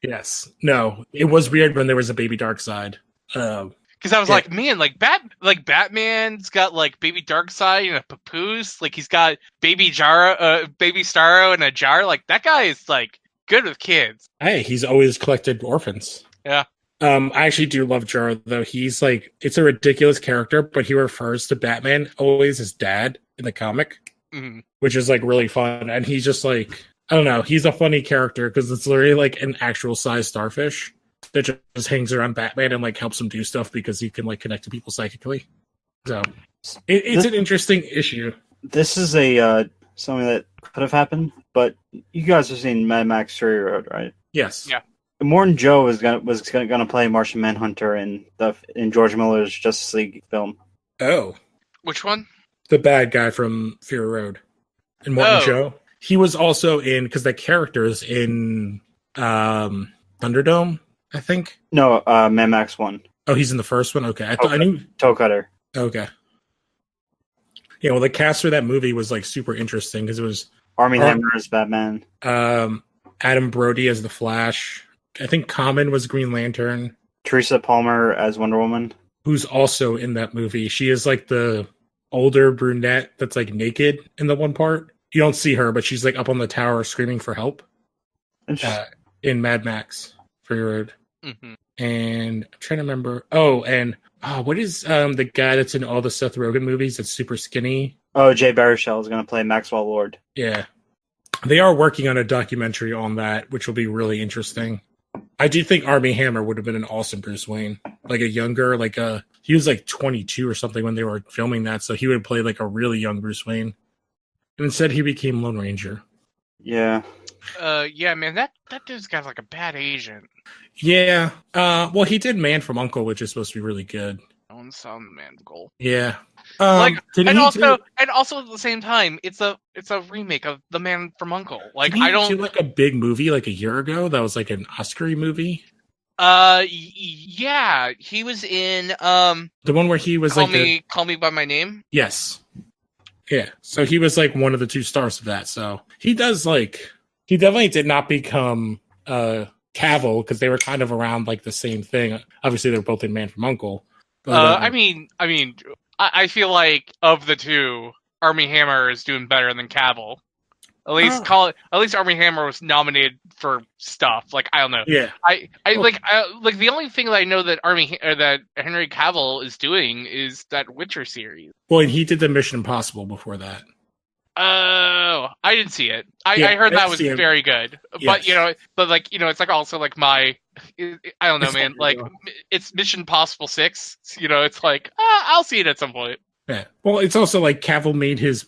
Speaker 2: Yes. No, it was weird when there was a baby Darkseid.
Speaker 1: Because I was like, man, Batman's got like Baby Darkseid and a papoose. Like he's got Baby Starro in a jar. Like that guy is like good with kids.
Speaker 2: Hey, he's always collected orphans.
Speaker 1: Yeah.
Speaker 2: I actually do love Jor, though. He's like, it's a ridiculous character, but he refers to Batman always as dad in the comic, which is like really fun. And he's just like, I don't know, he's a funny character because it's literally like an actual size starfish that just hangs around Batman and like helps him do stuff because he can like connect to people psychically. So it's an interesting issue.
Speaker 3: This is a something that could have happened, but you guys have seen Mad Max Fury Road, right?
Speaker 2: Yes.
Speaker 1: Yeah.
Speaker 3: Morton Joe was gonna play Martian Manhunter in George Miller's Justice League film.
Speaker 2: Oh,
Speaker 1: which one?
Speaker 2: The bad guy from Fury Road, and Morton Joe. He was also in because the characters in Thunderdome, I think. No,
Speaker 3: Mad Max 1.
Speaker 2: Oh, he's in the first one. Okay, I knew
Speaker 3: Toe Cutter.
Speaker 2: Okay. Yeah, well, the cast for that movie was like super interesting because it was
Speaker 3: Armie Hammer as Batman.
Speaker 2: Adam Brody as the Flash. I think Common was Green Lantern.
Speaker 3: Teresa Palmer as Wonder Woman.
Speaker 2: Who's also in that movie. She is like the older brunette that's like naked in the one part. You don't see her, but she's like up on the tower screaming for help. In Mad Max Fury Road. Mm-hmm. And I'm trying to remember. What is the guy that's in all the Seth Rogen movies that's super skinny?
Speaker 3: Oh, Jay Baruchel is going to play Maxwell Lord.
Speaker 2: Yeah. They are working on a documentary on that, which will be really interesting. I do think Armie Hammer would have been an awesome Bruce Wayne. Like a younger, he was like 22 or something when they were filming that, so he would play like a really young Bruce Wayne. And instead he became Lone Ranger.
Speaker 3: Yeah.
Speaker 1: Yeah, man, that dude's got like a bad agent.
Speaker 2: Yeah. Well, he did Man from U.N.C.L.E., which is supposed to be really good.
Speaker 1: On some Man Goal.
Speaker 2: Yeah.
Speaker 1: And also at the same time, it's a remake of The Man from U.N.C.L.E. Like I don't
Speaker 2: do like a big movie like a year ago that was like an Oscar movie.
Speaker 1: Yeah, he was in
Speaker 2: the one where he was
Speaker 1: Call Me by My Name.
Speaker 2: Yes. Yeah. So he was like one of the two stars of that. So he definitely did not become Cavill because they were kind of around like the same thing. Obviously, they're both in Man from U.N.C.L.E. But,
Speaker 1: I feel like of the two, Armie Hammer is doing better than Cavill. At least Armie Hammer was nominated for stuff. Like I don't know.
Speaker 2: Yeah.
Speaker 1: I the only thing that I know that that Henry Cavill is doing is that Witcher series.
Speaker 2: Well, and he did the Mission Impossible before that.
Speaker 1: Oh, I didn't see it. I heard that was very good. Yes. But it's like also like my, I don't know, man. Like it's Mission Impossible 6. It's like I'll see it at some point.
Speaker 2: Yeah. Well, it's also like Cavill made his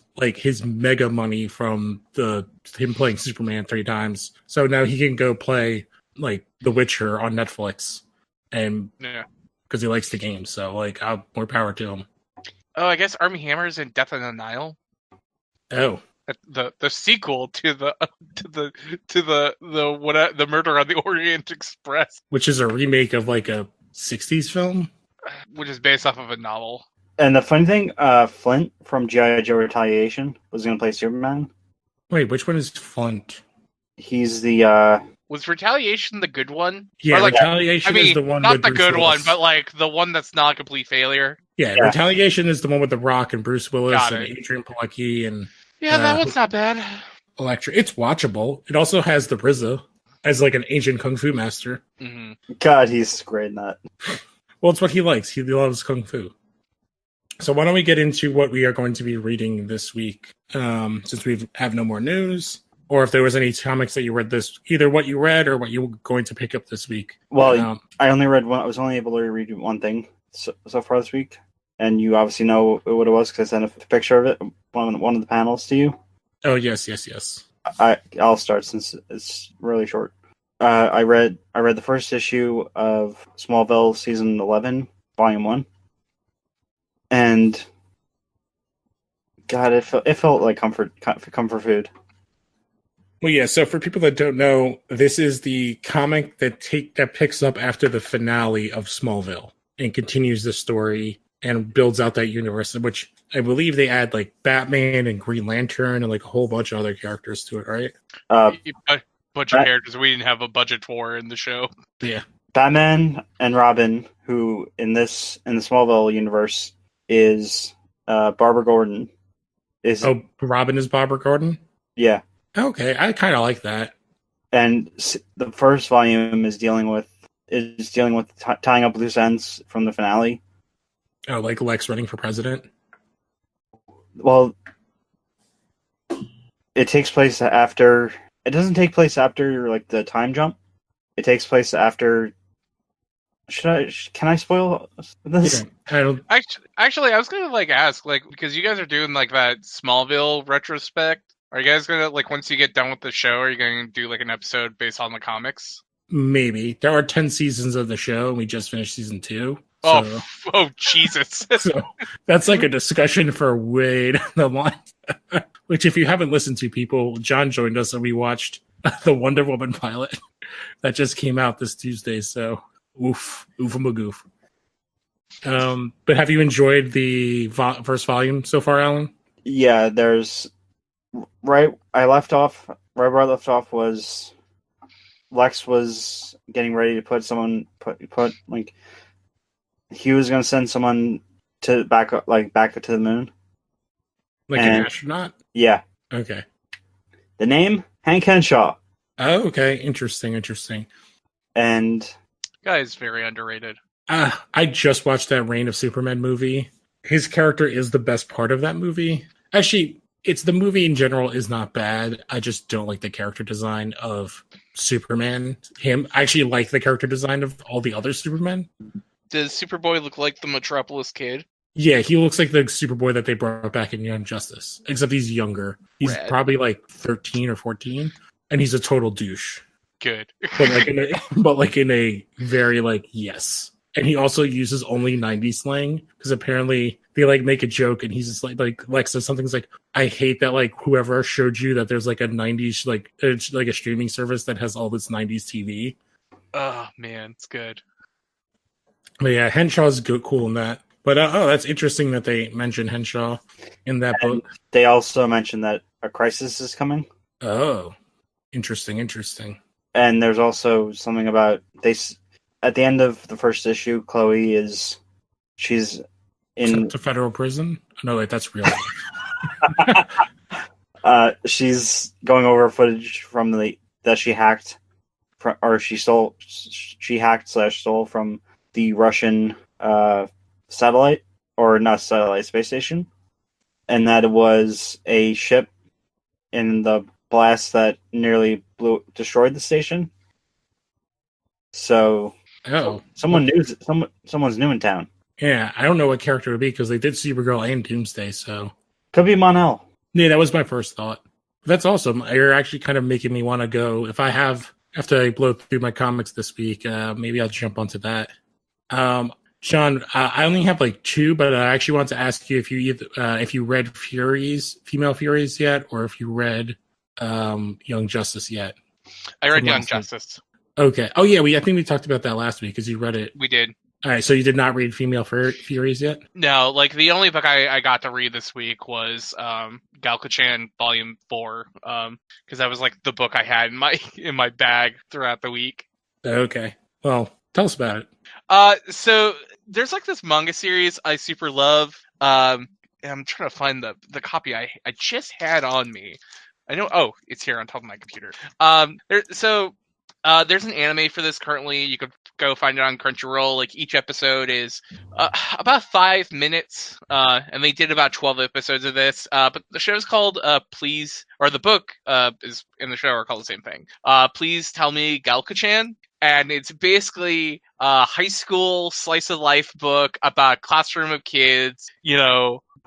Speaker 2: mega money from him playing Superman 3 times. So now he can go play like The Witcher on Netflix, and because he likes the game. So like, more power to him.
Speaker 1: Oh, I guess Armie Hammer's in Death on the Nile.
Speaker 2: Oh,
Speaker 1: the sequel to the Murder on the Orient Express,
Speaker 2: which is a remake of like a 60s film,
Speaker 1: which is based off of a novel.
Speaker 3: And the funny thing, Flint from G.I. Joe Retaliation was going to play Superman.
Speaker 2: Wait, which one is Flint?
Speaker 3: He's the
Speaker 1: Was Retaliation the good one?
Speaker 2: Yeah, Retaliation is the one.
Speaker 1: Not the good one, but like the one that's not a complete failure.
Speaker 2: Yeah, Retaliation is the one with The Rock and Bruce Willis and Adrian Palicki and.
Speaker 1: Yeah, that one's not bad.
Speaker 2: Elektra. It's watchable. It also has the RZA as like an ancient kung fu master.
Speaker 3: Mm-hmm. God, he's great in that.
Speaker 2: Well, it's what he likes. He loves kung fu. So why don't we get into what we are going to be reading this week, since we have no more news, or if there was any comics that you read either what you read or what you were going to pick up this week.
Speaker 3: Well, I only read one. I was only able to read one thing so far this week. And you obviously know what it was because I sent a picture of it, one of the panels to you. Oh,
Speaker 2: yes.
Speaker 3: I'll start since it's really short. I read the first issue of Smallville season 11, volume 1, and God, it felt like comfort food.
Speaker 2: Well, yeah. So for people that don't know, this is the comic that picks up after the finale of Smallville and continues the story. And builds out that universe, which I believe they add like Batman and Green Lantern and like a whole bunch of other characters to it, right?
Speaker 1: A bunch of characters we didn't have a budget for in the show.
Speaker 2: Yeah,
Speaker 3: Batman and Robin, who in the Smallville universe is Barbara Gordon.
Speaker 2: Robin is Barbara Gordon?
Speaker 3: Yeah.
Speaker 2: Okay, I kind of like that.
Speaker 3: And the first volume is dealing with tying up loose ends from the finale.
Speaker 2: Oh, like Lex running for president?
Speaker 3: Well, it takes place after. It doesn't take place after like the time jump. It takes place after. Can I spoil this?
Speaker 2: Yeah, I don't.
Speaker 1: Actually, I was gonna like ask, like, because you guys are doing like that Smallville retrospect. Are you guys gonna, like, once you get done with the show, are you gonna do like an episode based on the comics?
Speaker 2: Maybe there are 10 seasons of the show, and we just finished season 2.
Speaker 1: Oh,
Speaker 2: So,
Speaker 1: oh, Jesus!
Speaker 2: so that's like a discussion for way down the line. Which, if you haven't listened to, people, John joined us and we watched the Wonder Woman pilot that just came out this Tuesday. So, oof-a-magoof. But have you enjoyed the first volume so far, Alan?
Speaker 3: Yeah, there's right where I left off was Lex was getting ready to put like he was going to send someone to back to the moon.
Speaker 2: Like an astronaut?
Speaker 3: Yeah.
Speaker 2: Okay.
Speaker 3: The name? Hank Henshaw.
Speaker 2: Oh, okay. Interesting.
Speaker 3: And
Speaker 1: Guy is very underrated.
Speaker 2: I just watched that Reign of Superman movie. His character is the best part of that movie. Actually, it's the movie in general is not bad. I just don't like the character design of Superman. I actually like the character design of all the other Supermen.
Speaker 1: Does Superboy look like the Metropolis Kid?
Speaker 2: Yeah, he looks like the Superboy that they brought back in Young Justice, except he's younger. He's probably like 13 or 14, and he's a total douche.
Speaker 1: Good.
Speaker 2: but like in a very like yes. And he also uses only 90s slang because apparently they like make a joke and he's just like Lex says something's like, I hate that like whoever showed you that there's like a 90s like a streaming service that has all this 90s TV.
Speaker 1: Oh man, it's good.
Speaker 2: But yeah, Henshaw's cool in that. But that's interesting that they mentioned Henshaw in that book.
Speaker 3: They also mentioned that a crisis is coming.
Speaker 2: Oh, interesting.
Speaker 3: And there's also something about at the end of the first issue, she's in
Speaker 2: to federal prison. No, wait, that's real.
Speaker 3: She's going over footage from that she hacked, she hacked/stole from the Russian satellite, or not satellite, space station, and that it was a ship in the blast that nearly destroyed the station. So, someone's new in town.
Speaker 2: Yeah, I don't know what character it would be because they did Supergirl and Doomsday, so
Speaker 3: could be Mon-El.
Speaker 2: Yeah, that was my first thought. That's awesome. You're actually kind of making me want to go. If I after I blow through my comics this week, maybe I'll jump onto that. Sean, I only have like 2, but I actually want to ask you if you read Female Furies yet, or if you read Young Justice yet.
Speaker 1: I read Young Justice.
Speaker 2: Okay. Oh yeah, I think we talked about that last week because you read it.
Speaker 1: We did.
Speaker 2: All right, so you did not read Female Furies yet?
Speaker 1: No, like the only book I got to read this week was Galka-chan Volume 4, because that was like the book I had in my bag throughout the week.
Speaker 2: Okay. Well, tell us about it.
Speaker 1: So there's like this manga series I super love. And I'm trying to find the copy I just had on me. I know. Oh, it's here on top of my computer. There's an anime for this currently. You could go find it on Crunchyroll. Like each episode is about 5 minutes, and they did about 12 episodes of this. But the show's called Please, or the book is in the show are called the same thing. Please Tell Me Galka-chan. And it's basically a high school slice of life book about a classroom of kids,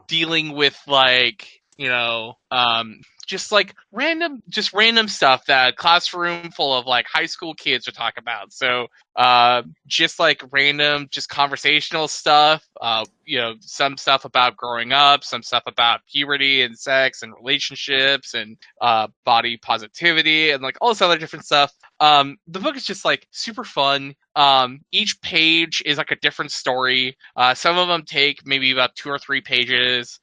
Speaker 1: dealing with just random stuff that a classroom full of like high school kids would talk about. So just like random, just conversational stuff, some stuff about growing up, some stuff about puberty and sex and relationships and body positivity and like all this other different stuff. The book is just like super fun. Each page is like a different story. Some of them take maybe about 2 or 3 pages.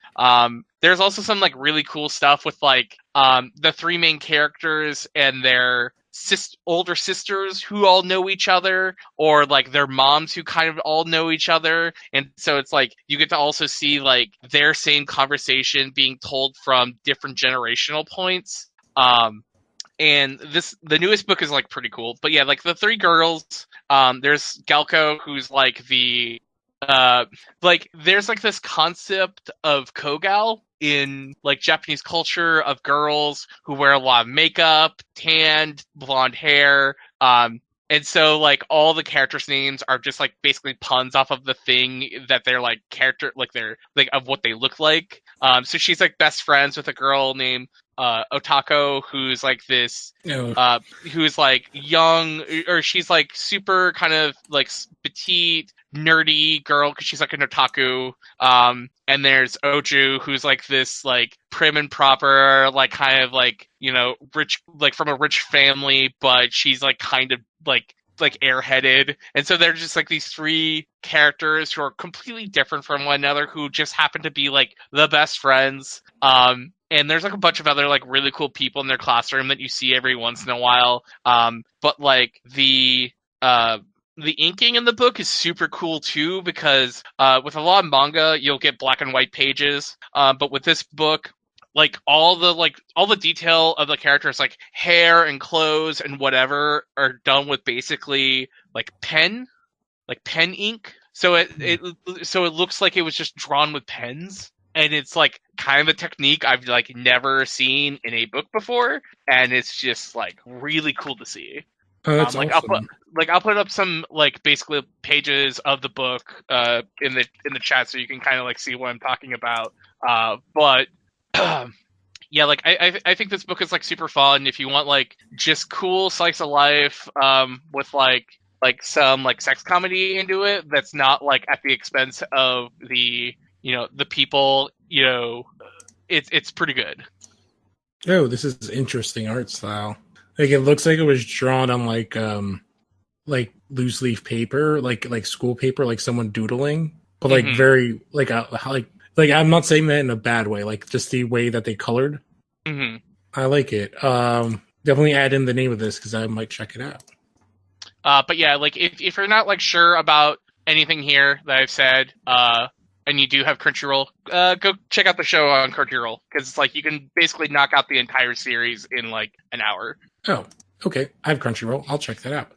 Speaker 1: There's also some like really cool stuff with like the 3 main characters and their older sisters who all know each other, or like their moms who kind of all know each other. And so it's like you get to also see like their same conversation being told from different generational points. and the newest book is like pretty cool. But yeah, like the three girls, there's Galco, who's like the like there's like this concept of kogal in like Japanese culture of girls who wear a lot of makeup, tanned, blonde hair, and so like all the characters' names are just like basically puns off of the thing that they're like character, like they're like of what they look like. So she's like best friends with a girl named Otako, who's like this who's like young, or she's like super kind of like petite nerdy girl because she's like an otaku. And there's Oju, who's like this like prim and proper, like kind of like, you know, rich, like from a rich family, but she's like kind of like airheaded. And so they're just like these three characters who are completely different from one another, who just happen to be like the best friends. And there's like a bunch of other like really cool people in their classroom that you see every once in a while. But like the inking in the book is super cool too, because with a lot of manga you'll get black and white pages, but with this book, like all the detail of the characters, like hair and clothes and whatever, are done with basically like pen ink. So it looks like it was just drawn with pens. And it's like kind of a technique I've like never seen in a book before, and it's just like really cool to see.
Speaker 2: Oh, that's
Speaker 1: like
Speaker 2: awesome.
Speaker 1: I'll put up some like basically pages of the book in the chat so you can kind of like see what I'm talking about. But yeah, like I think this book is like super fun if you want like just cool slice of life with like some like sex comedy into it that's not like at the expense of the, you know, the people, you know. It's pretty good.
Speaker 2: Oh, this is interesting art style. Like it looks like it was drawn on like loose leaf paper, like school paper, like someone doodling, but like very like I'm not saying that in a bad way, like just the way that they colored. I like it. Definitely add in the name of this because I might check it out.
Speaker 1: But yeah, like if you're not like sure about anything here that I've said, and you do have Crunchyroll, go check out the show on Crunchyroll, because it's like you can basically knock out the entire series in like an hour.
Speaker 2: Oh, okay. I have Crunchyroll. I'll check that out.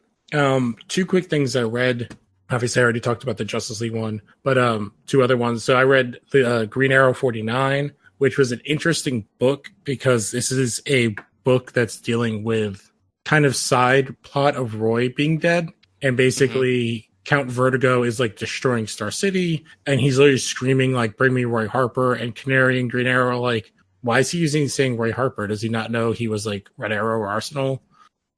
Speaker 2: Two quick things I read. Obviously, I already talked about the Justice League one, but two other ones. So I read the Green Arrow 49, which was an interesting book because this is a book that's dealing with kind of side plot of Roy being dead, and basically Count Vertigo is like destroying Star City, and he's literally screaming like, "Bring me Roy Harper!" And Canary and Green Arrow are like, why is he saying Roy Harper? Does he not know he was like Red Arrow or Arsenal?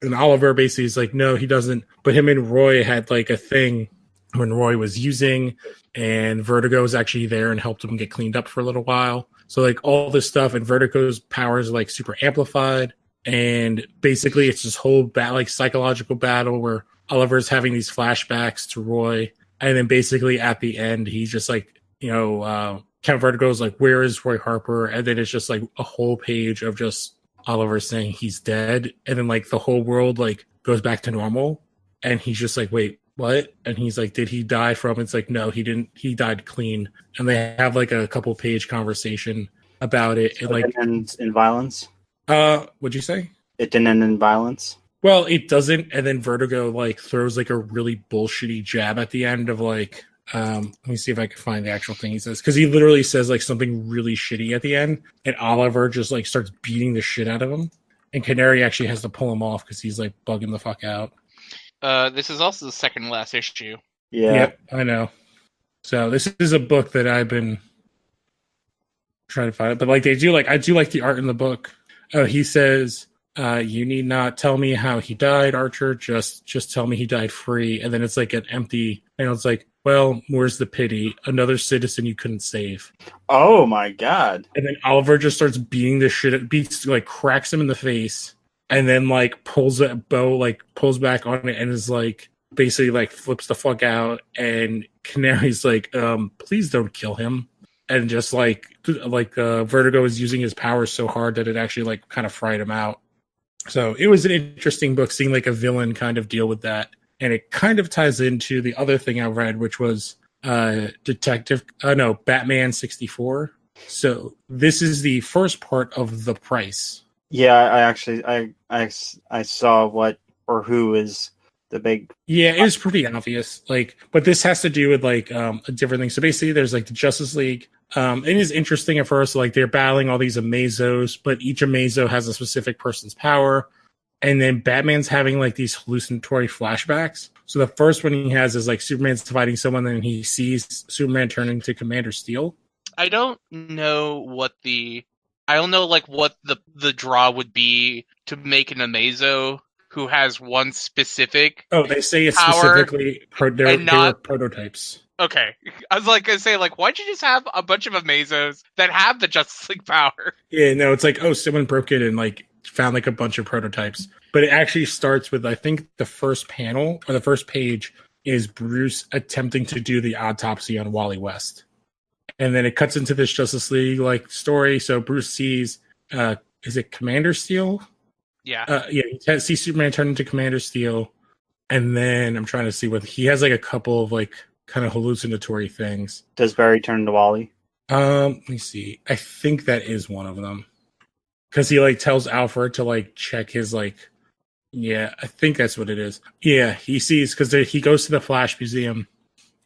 Speaker 2: And Oliver basically is like, no, he doesn't. But him and Roy had like a thing when Roy was using, and Vertigo was actually there and helped him get cleaned up for a little while. So like all this stuff, and Vertigo's powers are like super amplified. And basically it's this whole like psychological battle where Oliver's having these flashbacks to Roy. And then basically at the end, he's just like, you know, Count Vertigo's like, where is Roy Harper? And then it's just like a whole page of just Oliver saying he's dead. And then like the whole world like goes back to normal. And he's just like, wait, what? And he's like, did he die from? It's like, no, he didn't. He died clean. And they have like a couple page conversation about it.
Speaker 3: So
Speaker 2: and like,
Speaker 3: it ends in violence?
Speaker 2: What'd you say?
Speaker 3: It didn't end in violence?
Speaker 2: Well, it doesn't. And then Vertigo like throws like a really bullshitty jab at the end of like, let me see if I can find the actual thing he says, because he literally says like something really shitty at the end, and Oliver just like starts beating the shit out of him, and Canary actually has to pull him off because he's like bugging the fuck out.
Speaker 1: This is also the second last issue.
Speaker 3: Yeah.
Speaker 2: Yep, I know. So this is a book that I've been trying to find, but like I do like the art in the book. He says, you need not tell me how he died, Archer. Just tell me he died free. And then it's like an empty, and it's like, well, where's the pity? Another citizen you couldn't save.
Speaker 3: Oh my god.
Speaker 2: And then Oliver just starts beating the shit, like cracks him in the face, and then like pulls a bow, like pulls back on it, and is like basically like flips the fuck out. And Canary's like, please don't kill him. And just like Vertigo is using his powers so hard that it actually like kind of fried him out. So it was an interesting book, seeing like a villain kind of deal with that. And it kind of ties into the other thing I read, which was Batman 64. So this is the first part of The Price.
Speaker 3: Yeah, I actually I saw what or who is the big.
Speaker 2: Yeah, it was pretty obvious. Like, but this has to do with like a different thing. So basically, there's like the Justice League. It is interesting at first. Like they're battling all these Amazos, but each Amazo has a specific person's power. And then Batman's having like these hallucinatory flashbacks. So the first one he has is like Superman's fighting someone, and he sees Superman turn into Commander Steel.
Speaker 1: I don't know what like what the draw would be to make an Amazo who has one specific.
Speaker 2: Oh, they say it's
Speaker 1: power
Speaker 2: specifically they were prototypes.
Speaker 1: Okay, I was like gonna say, like, why'd you just have a bunch of Amazos that have the Justice League power?
Speaker 2: Yeah, no, it's like, oh, someone broke it and like found like a bunch of prototypes. But it actually starts with, I think, the first panel or the first page is Bruce attempting to do the autopsy on Wally West. And then it cuts into this Justice League like story. So Bruce sees, is it Commander Steel?
Speaker 1: Yeah.
Speaker 2: Yeah, he sees Superman turn into Commander Steel. And then I'm trying to see what he has like a couple of like kind of hallucinatory things.
Speaker 3: Does Barry turn into Wally?
Speaker 2: Let me see. I think that is one of them. Because he like tells Alfred to like check his like, yeah, I think that's what it is. Yeah, he sees, because he goes to the Flash Museum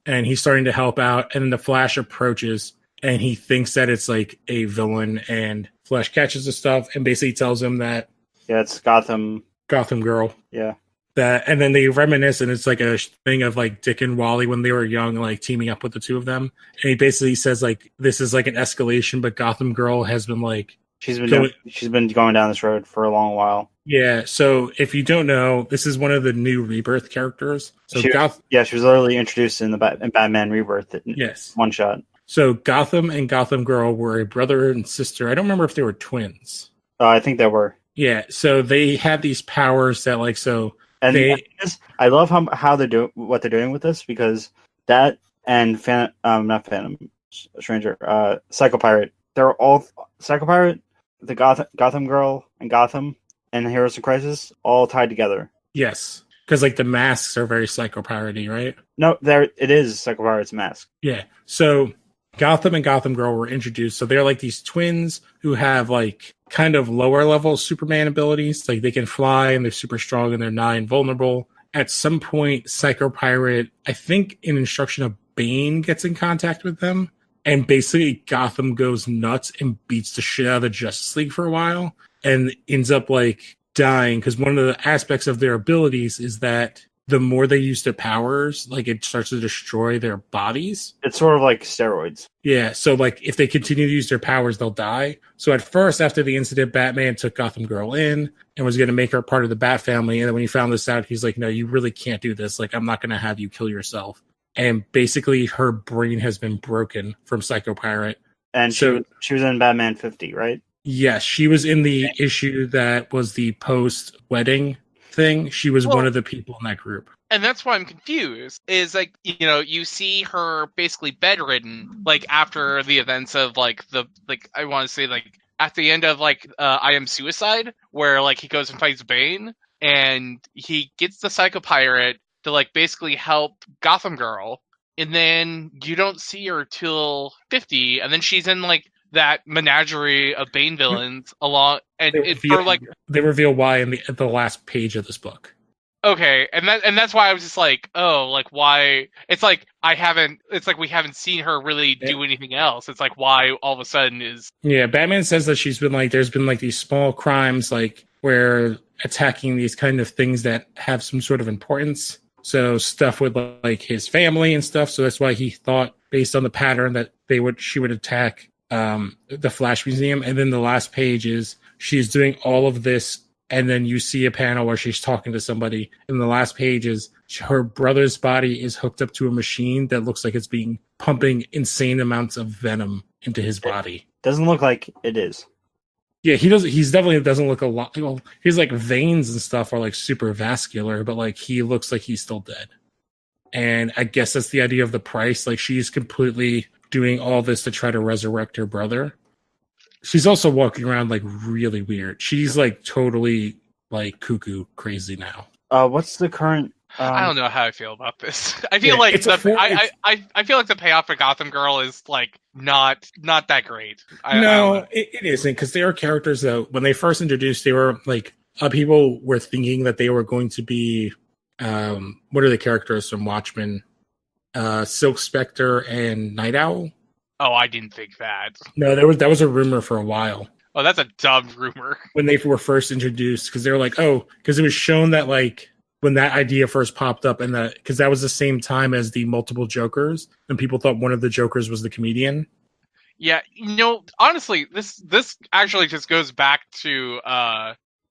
Speaker 2: and he's starting to help out, and then the Flash approaches and he thinks that it's like a villain, and Flash catches the stuff and basically tells him that,
Speaker 3: yeah, it's Gotham
Speaker 2: Girl.
Speaker 3: Yeah.
Speaker 2: That, and then they reminisce, and it's like a thing of like Dick and Wally when they were young, like teaming up with the two of them. And he basically says like this is like an escalation, but Gotham Girl has been like
Speaker 3: she's been going down this road for a long while.
Speaker 2: Yeah, so if you don't know, this is one of the new Rebirth characters. So
Speaker 3: she was literally introduced in Batman Rebirth.
Speaker 2: Yes,
Speaker 3: one shot.
Speaker 2: So Gotham and Gotham Girl were a brother and sister. I don't remember if they were twins.
Speaker 3: I think they were.
Speaker 2: Yeah, so they had these powers that like so.
Speaker 3: And I love how they're doing what they're doing with this, because that and not Phantom Stranger, Psycho Pirate. They're all Psycho Pirate, the Gotham Girl, and Gotham and Heroes in Crisis all tied together.
Speaker 2: Yes, because like the masks are very Psycho Pirate-y, right?
Speaker 3: No, it is Psycho Pirate's mask.
Speaker 2: Yeah, so Gotham and Gotham Girl were introduced. So they're like these twins who have like kind of lower level Superman abilities. Like they can fly and they're super strong and they're not invulnerable. At some point, Psycho Pirate, I think in instruction of Bane, gets in contact with them. And basically Gotham goes nuts and beats the shit out of the Justice League for a while and ends up like dying, because one of the aspects of their abilities is that the more they use their powers, like it starts to destroy their bodies.
Speaker 3: It's sort of like steroids.
Speaker 2: Yeah, so like if they continue to use their powers, they'll die. So at first, after the incident, Batman took Gotham Girl in and was going to make her part of the Bat family. And then when he found this out, he's like, no, you really can't do this. Like, I'm not going to have you kill yourself. And basically her brain has been broken from Psycho Pirate.
Speaker 3: And she was in Batman 50, right?
Speaker 2: Yes, she was in the issue that was the post-wedding thing. She was one of the people in that group.
Speaker 1: And that's why I'm confused. Is like, you know, you see her basically bedridden, like after the events of like I want to say like at the end of like I Am Suicide, where like he goes and fights Bane, and he gets the Psycho Pirate to like basically help Gotham Girl, and then you don't see her till 50, and then she's in like that menagerie of Bane villains along, and
Speaker 2: they reveal why at the last page of this book.
Speaker 1: Okay, and that's why I was just like, oh, like why? It's like we haven't seen her really do anything else. It's like why all of a sudden is
Speaker 2: Batman says that she's been like there's been like these small crimes like where attacking these kind of things that have some sort of importance. So stuff with like his family and stuff. So that's why he thought, based on the pattern, that she would attack the Flash Museum. And then the last page is she's doing all of this, and then you see a panel where she's talking to somebody. And the last page is her brother's body is hooked up to a machine that looks like it's pumping insane amounts of venom into his body.
Speaker 3: Doesn't look like it is.
Speaker 2: Yeah, he's definitely doesn't look a lot. Well, his like veins and stuff are like super vascular, but like he looks like he's still dead. And I guess that's the idea of the price. Like she's completely doing all this to try to resurrect her brother. She's also walking around like really weird. She's like totally like cuckoo crazy now.
Speaker 3: What's the current
Speaker 1: I don't know how I feel about this. I feel
Speaker 2: Yeah,
Speaker 1: like
Speaker 2: it's a for- it's-
Speaker 1: I feel like the payoff for Gotham Girl is like not that great. I don't
Speaker 2: no,
Speaker 1: know.
Speaker 2: it isn't, because they are characters that when they first introduced, they were like people were thinking that they were going to be what are the characters from Watchmen? Silk Spectre and Night Owl.
Speaker 1: Oh, I didn't think that.
Speaker 2: No, that was a rumor for a while
Speaker 1: Oh, that's a dumb rumor.
Speaker 2: when they were first introduced, because they were like, oh, because it was shown that like when that idea first popped up, and that because that was the same time as the multiple Jokers, and people thought one of the Jokers was the comedian.
Speaker 1: Yeah, honestly, this actually just goes back to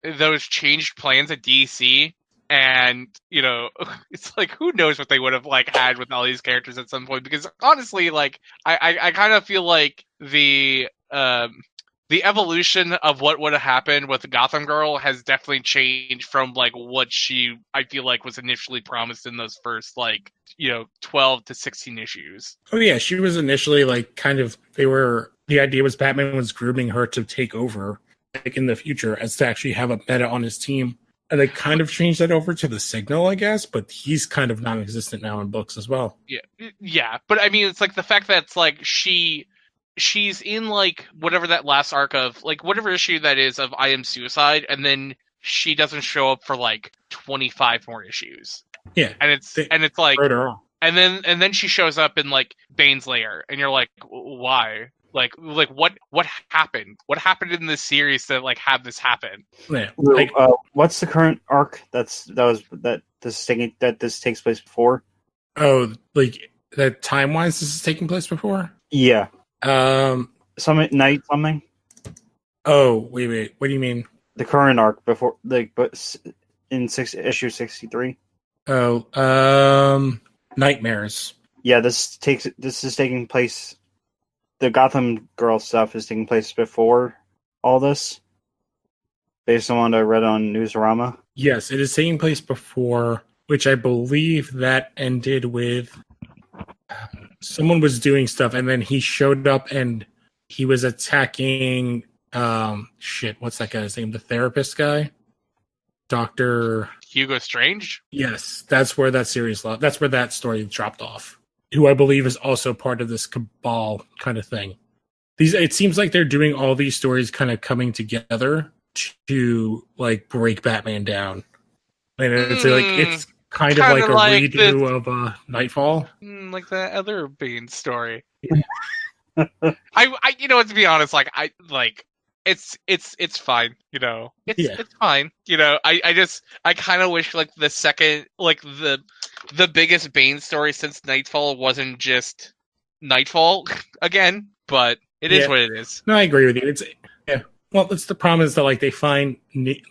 Speaker 1: those changed plans at DC, and it's like who knows what they would have like had with all these characters at some point, because honestly, like I kind of feel like the evolution of what would have happened with Gotham Girl has definitely changed from like what I feel like was initially promised in those first 12 to 16 issues.
Speaker 2: Oh yeah, she was initially like the idea was Batman was grooming her to take over like in the future as to actually have a meta on his team. And they kind of changed that over to the Signal, I guess, but he's kind of non-existent now in books as well.
Speaker 1: Yeah, but I mean, it's like the fact that it's like she's in like whatever that last arc of like whatever issue that is of I Am Suicide, and then she doesn't show up for like 25 more issues.
Speaker 2: Yeah,
Speaker 1: and it's like,
Speaker 2: her.
Speaker 1: and then she shows up in like Bane's lair, and you're like, why? Like what happened? What happened in this series to like have this happen?
Speaker 2: Yeah.
Speaker 3: What's the current arc that this takes place before?
Speaker 2: Oh, like that time-wise, this is taking place before?
Speaker 3: Yeah.
Speaker 2: Something. Oh, wait. What do you mean?
Speaker 3: The current arc before, like, but in issue 63.
Speaker 2: Oh, Nightmares.
Speaker 3: Yeah, this is taking place. The Gotham Girl stuff is taking place before all this, based on what I read on Newsarama.
Speaker 2: Yes, it is taking place before, which I believe that ended with someone was doing stuff, and then he showed up and he was attacking. What's that guy's name? The therapist guy, Dr.
Speaker 1: Hugo Strange.
Speaker 2: Yes, that's where that that's where that story dropped off. Who I believe is also part of this cabal kind of thing. It seems like they're doing all these stories kind of coming together to like break Batman down. And it's kind of like a redo of Nightfall.
Speaker 1: Like that other Bane story. I to be honest, it's fine, it's fine. I kind of wish like the second, like the biggest Bane story since Nightfall wasn't just Nightfall again, but it is what it is.
Speaker 2: No, I agree with you. Well, it's the problem is that like they find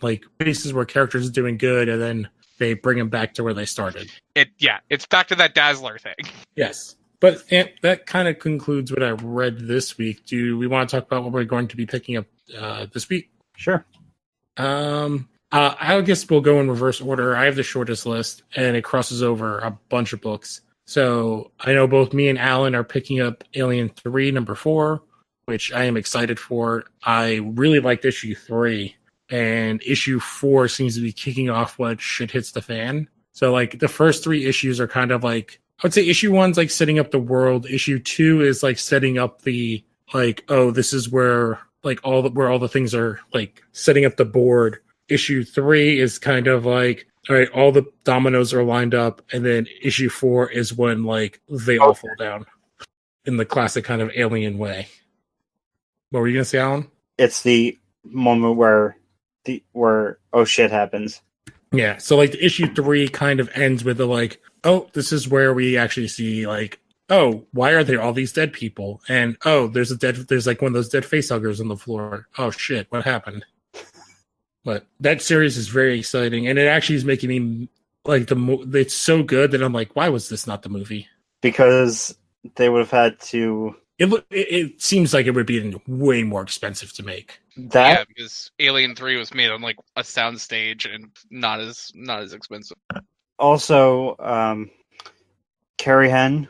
Speaker 2: like places where characters are doing good, and then they bring them back to where they started.
Speaker 1: It's back to that Dazzler thing.
Speaker 2: Yes. But that kind of concludes what I read this week. Do we want to talk about what we're going to be picking up this week?
Speaker 3: Sure.
Speaker 2: I guess we'll go in reverse order. I have the shortest list, and it crosses over a bunch of books. So I know both me and Alan are picking up Alien 3, number 4, which I am excited for. I really liked issue 3, and issue 4 seems to be kicking off what shit hits the fan. So like the first 3 issues are kind of like, I would say issue 1's like setting up the world. Issue 2 is like setting up the like, oh, this is where like where all the things are like setting up the board. Issue 3 is kind of like, all right, all the dominoes are lined up, and then issue 4 is when like they all fall down in the classic kind of Alien way. What were you gonna say, Alan?
Speaker 3: It's the moment where oh shit happens.
Speaker 2: Yeah, so like the issue 3 kind of ends with the like, oh, this is where we actually see like, oh, why are there all these dead people? And oh, there's like one of those dead facehuggers on the floor. Oh shit, what happened? But that series is very exciting, and it actually is making me like it's so good that I'm like, why was this not the movie?
Speaker 3: Because they would have had to.
Speaker 2: It seems like it would be way more expensive to make.
Speaker 1: Yeah, because Alien 3 was made on like a soundstage and not as expensive.
Speaker 3: Also, Carrie Henn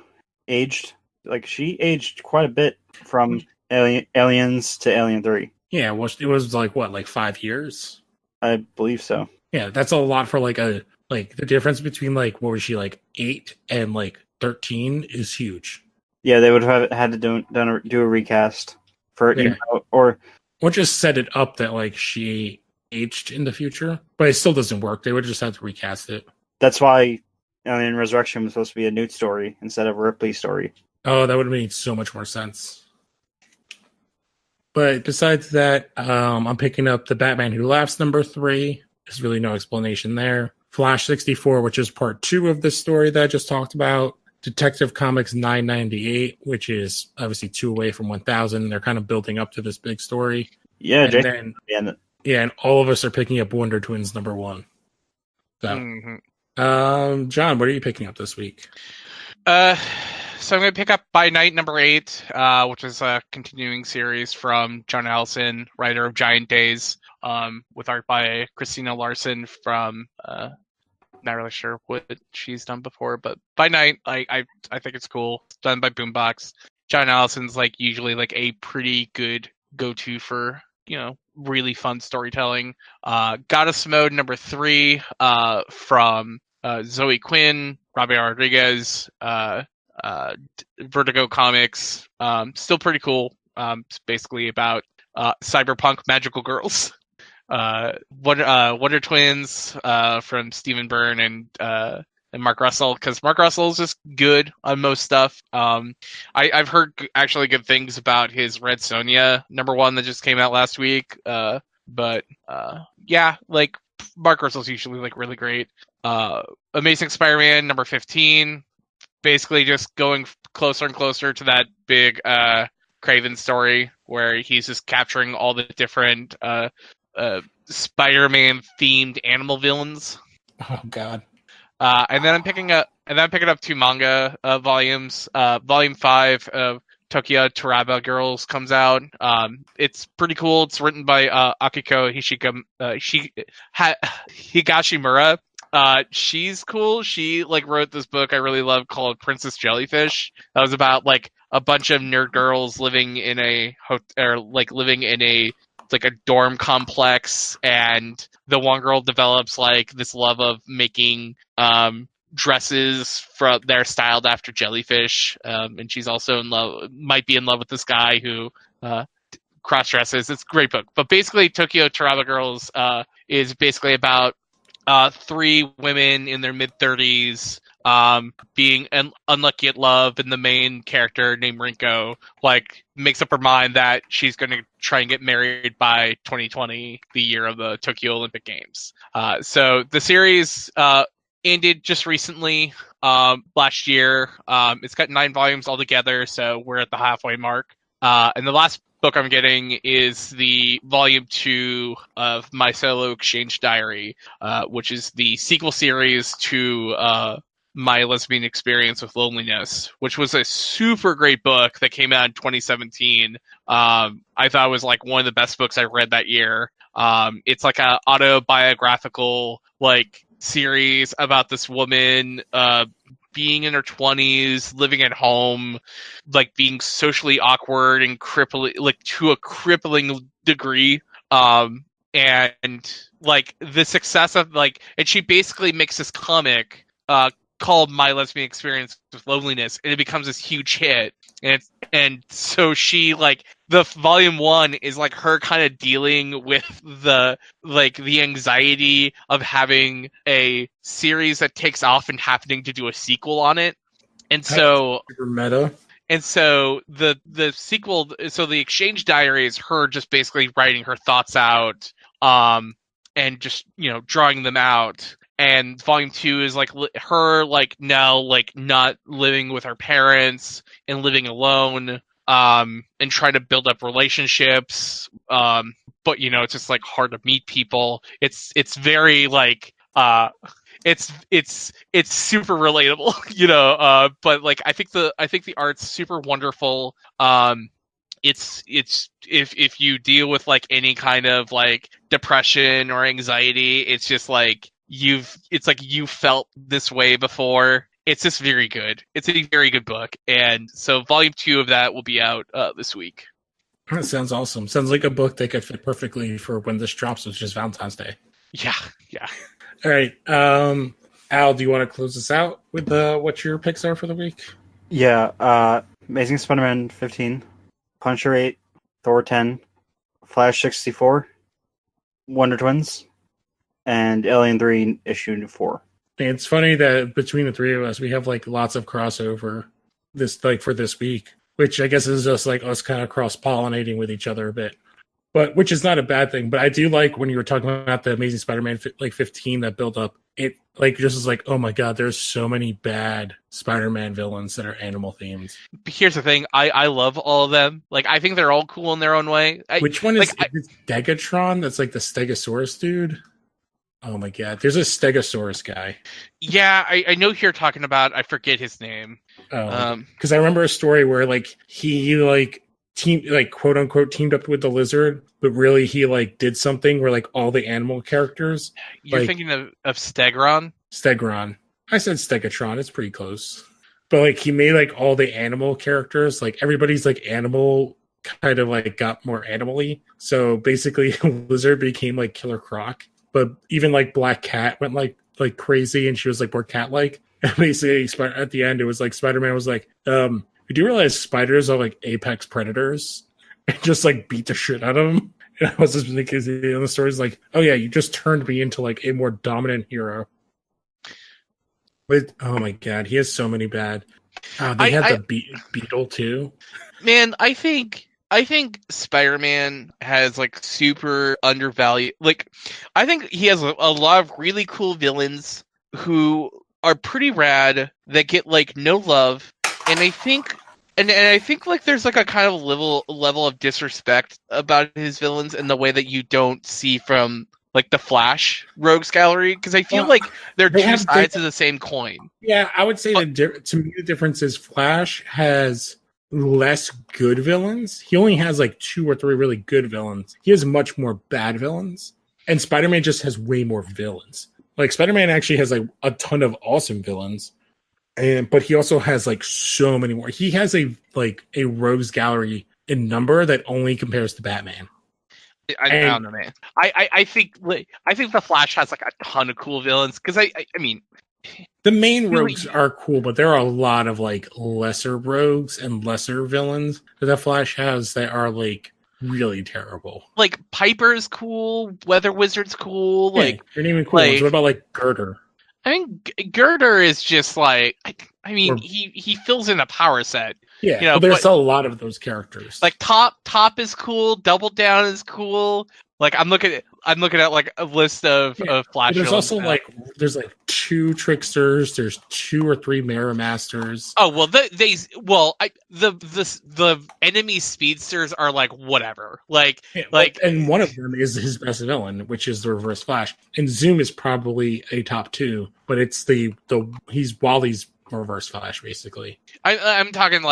Speaker 3: aged. Like she aged quite a bit from Aliens to Alien 3.
Speaker 2: Yeah, it was like what, like 5 years?
Speaker 3: I believe so.
Speaker 2: Yeah, that's a lot for like a Like the difference between like what was she like 8 and like 13 is huge.
Speaker 3: Yeah, they would have had to do a recast for
Speaker 2: Yeah.
Speaker 3: or
Speaker 2: just set it up that like she aged in the future, but it still doesn't work. They would just have to recast it.
Speaker 3: that's why Resurrection was supposed to be a Newt story instead of a Ripley story.
Speaker 2: Oh, that would have made so much more sense. But besides that, I'm picking up The Batman Who Laughs #3. There's really no explanation there. Flash 64, which is part 2 of this story that I just talked about. Detective Comics 998, which is obviously 2 away from 1000. They're kind of building up to this big story.
Speaker 3: Yeah,
Speaker 2: and then, and all of us are picking up Wonder Twins #1. So, John, what are you picking up this week?
Speaker 1: So I'm going to pick up By Night #8, which is a continuing series from John Allison, writer of Giant Days, with art by Christina Larson from, not really sure what she's done before, but By Night, I think it's cool. It's done by Boombox. John Allison's like usually like a pretty good go-to for, really fun storytelling. Goddess Mode #3, from Zoe Quinn, Robbie Rodriguez, Vertigo Comics. Still pretty cool. It's basically about cyberpunk magical girls. Wonder Twins from Stephen Byrne and Mark Russell, because Mark Russell is just good on most stuff. I've heard actually good things about his Red Sonja #1 that just came out last week. But yeah, like Mark Russell's usually like really great. Amazing Spider-Man #15. Basically just going closer and closer to that big Craven story where he's just capturing all the different Spider-Man themed animal villains.
Speaker 2: Oh God.
Speaker 1: And then I'm picking up 2 manga volumes. Volume 5 of Tokyo Tarareba Girls comes out. It's pretty cool. It's written by Akiko Higashimura. She's cool. She like wrote this book I really love called Princess Jellyfish. That was about like a bunch of nerd girls living in a like a dorm complex, and the one girl develops like this love of making dresses from they're styled after jellyfish, and she's also might be in love with this guy who cross dresses. It's a great book. But basically Tokyo Tarareba Girls is basically about 3 women in their mid-30s being unlucky at love, and the main character named Rinko like makes up her mind that she's going to try and get married by 2020, the year of the Tokyo Olympic Games. So the series ended just recently, last year. It's got 9 volumes altogether, so we're at the halfway mark. And the last book I'm getting is the volume 2 of My Solo Exchange Diary, which is the sequel series to My Lesbian Experience with Loneliness, which was a super great book that came out in 2017. I thought it was like one of the best books I read that year. It's like a autobiographical like series about this woman being in her 20s, living at home, like being socially awkward and crippling, like to a crippling degree. And like the success of like, and she basically makes this comic called My Lesbian Experience with Loneliness, and it becomes this huge hit. And so she like the volume 1 is like her kind of dealing with the anxiety of having a series that takes off and happening to do a sequel on it. And so
Speaker 2: super meta.
Speaker 1: And so the sequel, so the Exchange Diary is her just basically writing her thoughts out, and just drawing them out. And volume 2 is like her like now like not living with her parents and living alone, and trying to build up relationships. But it's just like hard to meet people. It's very like it's super relatable, but like I think the art's super wonderful. It's if you deal with like any kind of like depression or anxiety, it's just like you felt this way before. It's just very good. It's a very good book. And so volume 2 of that will be out this week.
Speaker 2: That sounds awesome. Sounds like a book that could fit perfectly for when this drops, which is Valentine's Day.
Speaker 1: Yeah.
Speaker 2: All right. Al, do you want to close this out with what your picks are for the week?
Speaker 3: Yeah, Amazing Spider-Man 15, Punisher 8, Thor 10, Flash 64, Wonder Twins, and Alien 3 issue 4.
Speaker 2: It's funny that between the three of us, we have like lots of crossover for this week, which I guess is just like us kind of cross-pollinating with each other a bit. But which is not a bad thing. But I do like when you were talking about the Amazing Spider-Man 15 that built up. It like just is like, oh my god, there's so many bad Spider-Man villains that are animal themed.
Speaker 1: Here's the thing, I love all of them. Like I think they're all cool in their own way.
Speaker 2: Which one is Degatron? That's like the Stegosaurus dude. Oh my god, there's a Stegosaurus guy.
Speaker 1: Yeah, I know who you're talking about. I forget his name.
Speaker 2: Because I remember a story where like he like quote unquote teamed up with the lizard, but really he like did something where like all the animal characters.
Speaker 1: You're
Speaker 2: like,
Speaker 1: thinking of Stegron?
Speaker 2: Stegron. I said Stegatron. It's pretty close. But like he made like all the animal characters, like everybody's like animal kind of like got more animal-y. So basically Lizard became like Killer Croc. But even like Black Cat went like crazy and she was like more cat-like. And basically at the end it was like Spider-Man was like, we do realize spiders are like apex predators and just like beat the shit out of them. And I was just thinking, the story's like, oh yeah, you just turned me into like a more dominant hero. But oh my god, he has so many bad. They had the Beetle too.
Speaker 1: Man, I think Spider-Man has like super undervalued. Like, I think he has a lot of really cool villains who are pretty rad that get like no love, and I think like there's like a kind of level of disrespect about his villains in the way that you don't see from like the Flash Rogues Gallery, because I feel like they're two sides of the same coin.
Speaker 2: Yeah, I would say to me the difference is Flash has less good villains. He only has like 2 or 3 really good villains. He has much more bad villains, and Spider-Man just has way more villains. Like Spider-Man actually has like a ton of awesome villains, but he also has like so many more. He has a Rogues Gallery in number that only compares to Batman.
Speaker 1: I don't know, man. I think the Flash has like a ton of cool villains because I mean,
Speaker 2: the main rogues are cool, but there are a lot of like lesser rogues and lesser villains that the Flash has that are like really terrible.
Speaker 1: Like Piper's cool, Weather Wizard's cool. Yeah, like
Speaker 2: you're naming cool ones. What about like Girder?
Speaker 1: I mean, Girder is just like he fills in a power set.
Speaker 2: Yeah, you know, but there's a lot of those characters.
Speaker 1: Like Top is cool. Double Down is cool. Like I'm looking at like a list of Flash.
Speaker 2: There's also there's 2 Tricksters. There's 2 or 3 Mirror Masters.
Speaker 1: Oh well, the enemy speedsters are like whatever. And
Speaker 2: one of them is his best villain, which is the Reverse Flash. And Zoom is probably a top 2, but it's he's Wally's Reverse Flash, basically.
Speaker 1: I'm talking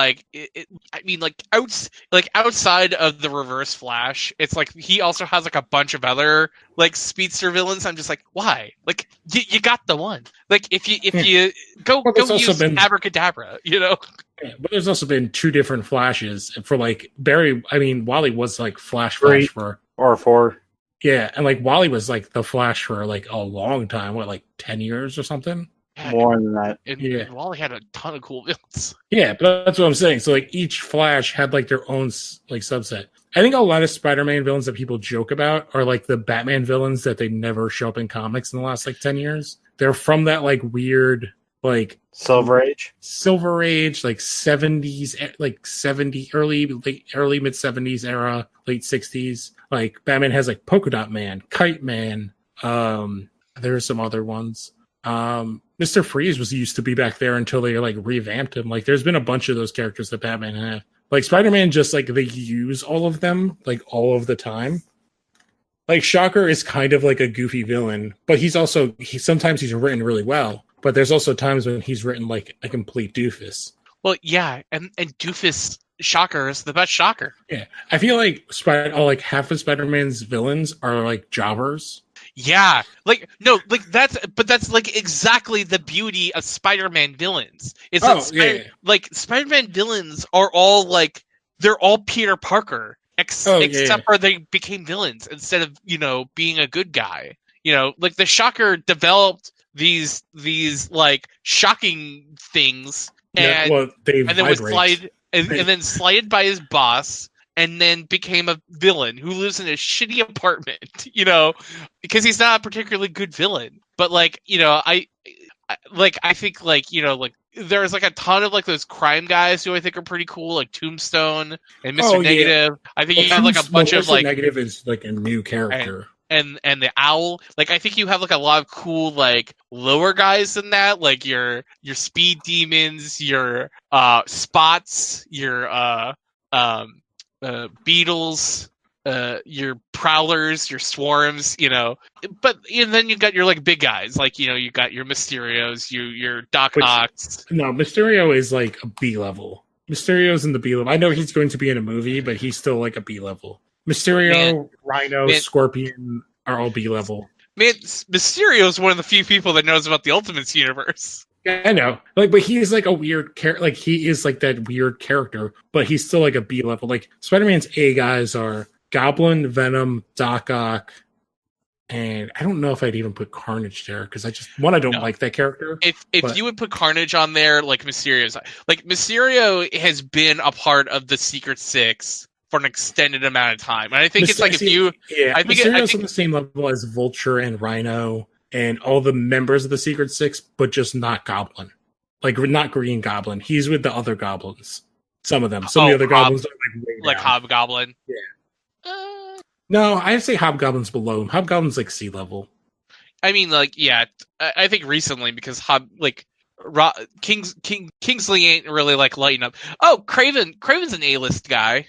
Speaker 1: outside of the Reverse Flash, it's like he also has like a bunch of other like speedster villains. I'm just like, why? Like you got the one. Like if you go use Abracadabra, you know.
Speaker 2: Yeah, but there's also been 2 different Flashes for like Barry. I mean, Wally was like Flash for
Speaker 3: 4.
Speaker 2: Yeah, and like Wally was like the Flash for like a long time. What, like 10 years or something?
Speaker 3: More than that.
Speaker 1: And Wally had a ton of cool villains.
Speaker 2: Yeah, but that's what I'm saying. So like each Flash had like their own like subset. I think a lot of Spider-Man villains that people joke about are like the Batman villains that they never show up in comics in the last like 10 years. They're from that like weird like
Speaker 3: Silver Age,
Speaker 2: like 70s, like 70 early mid 70s era, late 60s. Like Batman has like Polka Dot Man, Kite Man. There are some other ones. Mr. Freeze used to be back there until they like revamped him. Like there's been a bunch of those characters that Batman had. Like Spider-Man just like they use all of them like all of the time. Like Shocker is kind of like a goofy villain, but sometimes he's written really well, but there's also times when he's written like a complete doofus.
Speaker 1: Well, yeah, and doofus Shocker is the best Shocker.
Speaker 2: Yeah. I feel like half of Spider-Man's villains are like jobbers.
Speaker 1: Yeah, that's like exactly the beauty of Spider-Man villains. Like Spider-Man villains are all like they're all Peter Parker, except for they became villains instead of being a good guy. Like the Shocker developed these like shocking things, and
Speaker 2: they
Speaker 1: then was slighted, and then slighted by his boss, and then became a villain who lives in a shitty apartment, because he's not a particularly good villain. But I think like there's like a ton of like those crime guys who I think are pretty cool, like Tombstone and Mr. Negative. I think you have like a bunch of like
Speaker 2: Negative is like a new character.
Speaker 1: And the Owl, like I think you have like a lot of cool like lower guys than that, like your speed demons, your spots, your beetles, your prowlers, your swarms, but then you got your like big guys, like you got your Mysterios, your Doc Ocks.
Speaker 2: No, Mysterio is like a B level. Mysterio's in the B level. I know he's going to be in a movie, but he's still like a B level. Mysterio, Rhino, Scorpion are all B level.
Speaker 1: Man, Mysterio is one of the few people that knows about the Ultimates universe.
Speaker 2: Yeah, I know. But he's like a weird character. Like he is like that weird character, but he's still like a B level. Like Spider-Man's A guys are Goblin, Venom, Doc Ock, and I don't know if I'd even put Carnage there because I don't like that character.
Speaker 1: If you would put Carnage on there, like Mysterio has been a part of the Secret Six for an extended amount of time. And I think
Speaker 2: Mysterio's on the same level as Vulture and Rhino and all the members of the Secret Six, but just not Goblin. Like, not Green Goblin. He's with the other goblins. Some of them. Some of the other goblins are
Speaker 1: like Hobgoblin.
Speaker 2: Yeah. No, I'd say Hobgoblin's below him. Hobgoblin's like sea level.
Speaker 1: I mean, I think recently because Kingsley ain't really like lighting up. Oh, Craven's an A-list guy.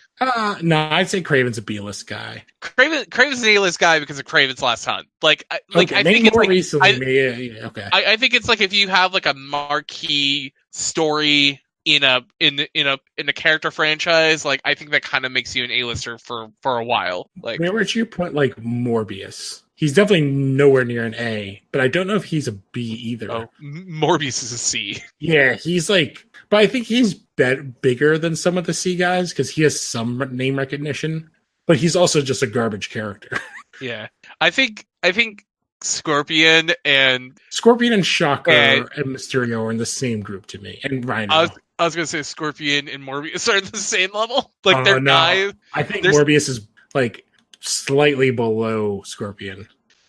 Speaker 2: No, I'd say Craven's a B-list guy.
Speaker 1: Craven's an A-list guy because of Craven's Last Hunt. I think it's
Speaker 2: more
Speaker 1: like
Speaker 2: recently. Okay.
Speaker 1: I think it's like if you have like a marquee story in a character franchise, like I think that kind of makes you an A-lister for a while. Like,
Speaker 2: where would you put like Morbius? He's definitely nowhere near an A, but I don't know if he's a B either.
Speaker 1: Oh, Morbius is a C.
Speaker 2: Yeah, he's like, but I think he's bigger than some of the C guys because he has some name recognition, but he's also just a garbage character.
Speaker 1: Yeah, I think Scorpion and
Speaker 2: Shocker and Mysterio are in the same group to me, and Rhino.
Speaker 1: I was gonna say Scorpion and Morbius are at the same level. Like they're guys.
Speaker 2: I think Morbius is like slightly below Scorpion.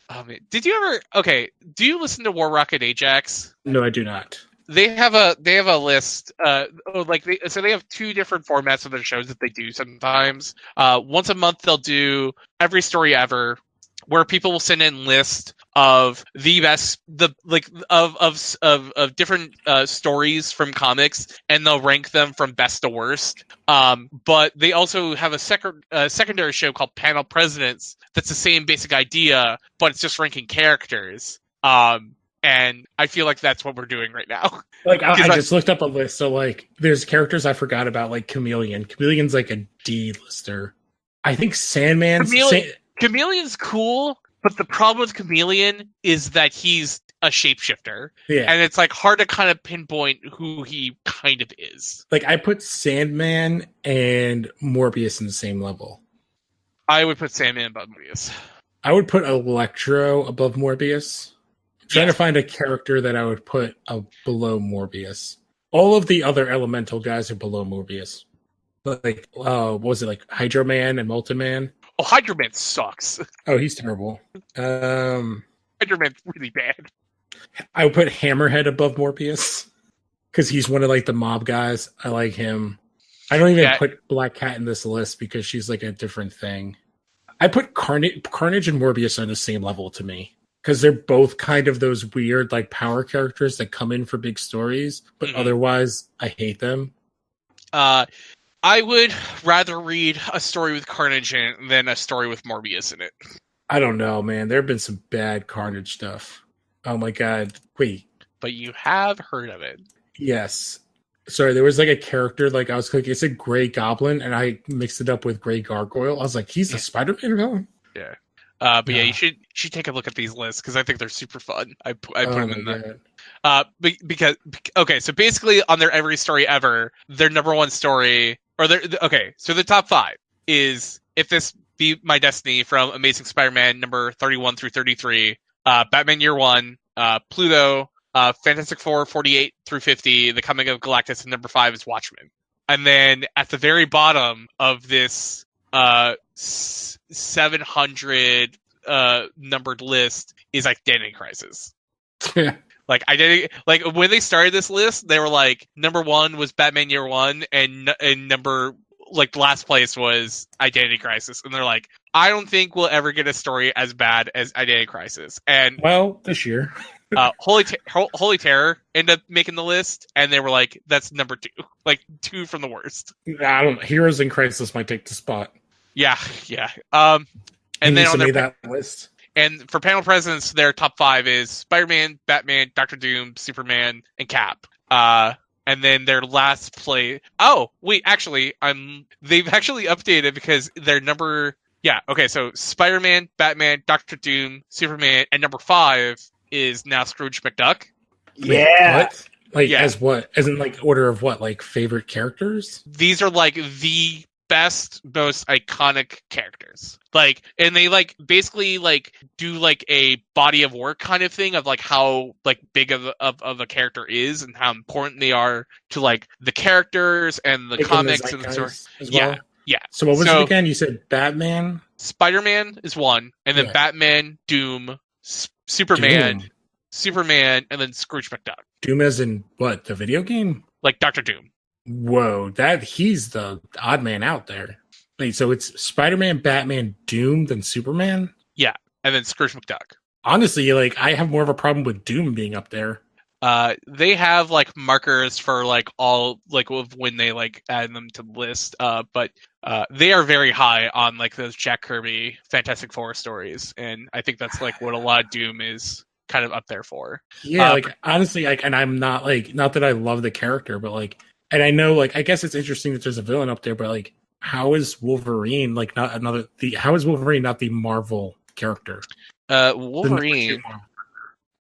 Speaker 1: Oh man, did you ever? Okay, do you listen to War Rocket Ajax?
Speaker 2: No, I do not.
Speaker 1: They have a list. They have two different formats of their shows that they do sometimes. Once a month they'll do Every Story Ever, where people will send in lists of the best, of different stories from comics, and they'll rank them from best to worst. But they also have a secondary show called Panel Presidents. That's the same basic idea, but it's just ranking characters. And I feel like that's what we're doing right now.
Speaker 2: Like I just looked up a list, so like there's characters I forgot about, like Chameleon. Chameleon's like a D-lister. I think Sandman's
Speaker 1: Chameleon's cool, but the problem with Chameleon is that he's a shapeshifter.
Speaker 2: Yeah.
Speaker 1: And it's like hard to kind of pinpoint who he kind of is.
Speaker 2: Like I put Sandman and Morbius in the same level.
Speaker 1: I would put Sandman above Morbius.
Speaker 2: I would put Electro above Morbius. I'm trying to find a character that I would put below Morbius. All of the other elemental guys are below Morbius. But like, what was it, like Hydro Man and Molten Man?
Speaker 1: Oh, Hydro Man sucks.
Speaker 2: Oh, he's terrible.
Speaker 1: Hydro Man's really bad.
Speaker 2: I would put Hammerhead above Morbius because he's one of like the mob guys. I like him. I don't even put Black Cat in this list because she's like a different thing. I put Carnage and Morbius on the same level to me because they're both kind of those weird like power characters that come in for big stories, but otherwise I hate them.
Speaker 1: I would rather read a story with Carnage in it than a story with Morbius in it.
Speaker 2: I don't know, man. There have been some bad Carnage stuff. Oh my god. Wait.
Speaker 1: But you have heard of it.
Speaker 2: Yes. Sorry, there was like a character, like I was clicking, it said Grey Goblin, and I mixed it up with Grey Gargoyle. I was like, he's a Spider-Man villain?
Speaker 1: Yeah. But you should take a look at these lists because I think they're super fun. I put them in there. So basically on their Every Story Ever, their number one story, so the top 5 is If This Be My Destiny from Amazing Spider-Man number 31 through 33, Batman Year One, Pluto, Fantastic Four 48 through 50, The Coming of Galactus, and number 5 is Watchmen. And then at the very bottom of this 700 numbered list is Identity Crisis. Like when they started this list, they were like number 1 was Batman Year One, and number last place was Identity Crisis, and they're like, I don't think we'll ever get a story as bad as Identity Crisis. And
Speaker 2: this year,
Speaker 1: Holy Terror ended up making the list, and they were like, that's number 2, 2 from the worst.
Speaker 2: I don't know. Heroes in Crisis might take the spot.
Speaker 1: Yeah. And then on
Speaker 2: that list.
Speaker 1: And for panel presidents, their top 5 is Spider-Man, Batman, Doctor Doom, Superman, and Cap. And then their last play. Oh, wait, actually, they've actually updated because their number. Yeah, okay, so Spider-Man, Batman, Doctor Doom, Superman, and number 5 is now Scrooge McDuck.
Speaker 3: Yeah.
Speaker 2: What? As what? As in order of what? Favorite characters?
Speaker 1: These are the best, most iconic characters. And they basically do a body of work kind of thing of how big of a character is and how important they are to the characters and the comics and the story. Well? Yeah.
Speaker 2: So what was it again? You said Batman?
Speaker 1: Spider-Man is 1, and then Batman, Doom, Superman, and then Scrooge McDuck.
Speaker 2: Doom as in what? The video game?
Speaker 1: Dr. Doom.
Speaker 2: Whoa, he's the odd man out there. Wait, so it's Spider-Man, Batman, Doom, then Superman?
Speaker 1: Yeah, and then Scrooge McDuck.
Speaker 2: Honestly, I have more of a problem with Doom being up there.
Speaker 1: They have markers for all of when they add them to the list. But they are very high on those Jack Kirby Fantastic Four stories, and I think that's what a lot of Doom is kind of up there for.
Speaker 2: Yeah, honestly, and I'm not not that I love the character, but and I know I guess it's interesting that there's a villain up there, but how is Wolverine how is Wolverine not the Marvel character?
Speaker 1: Wolverine.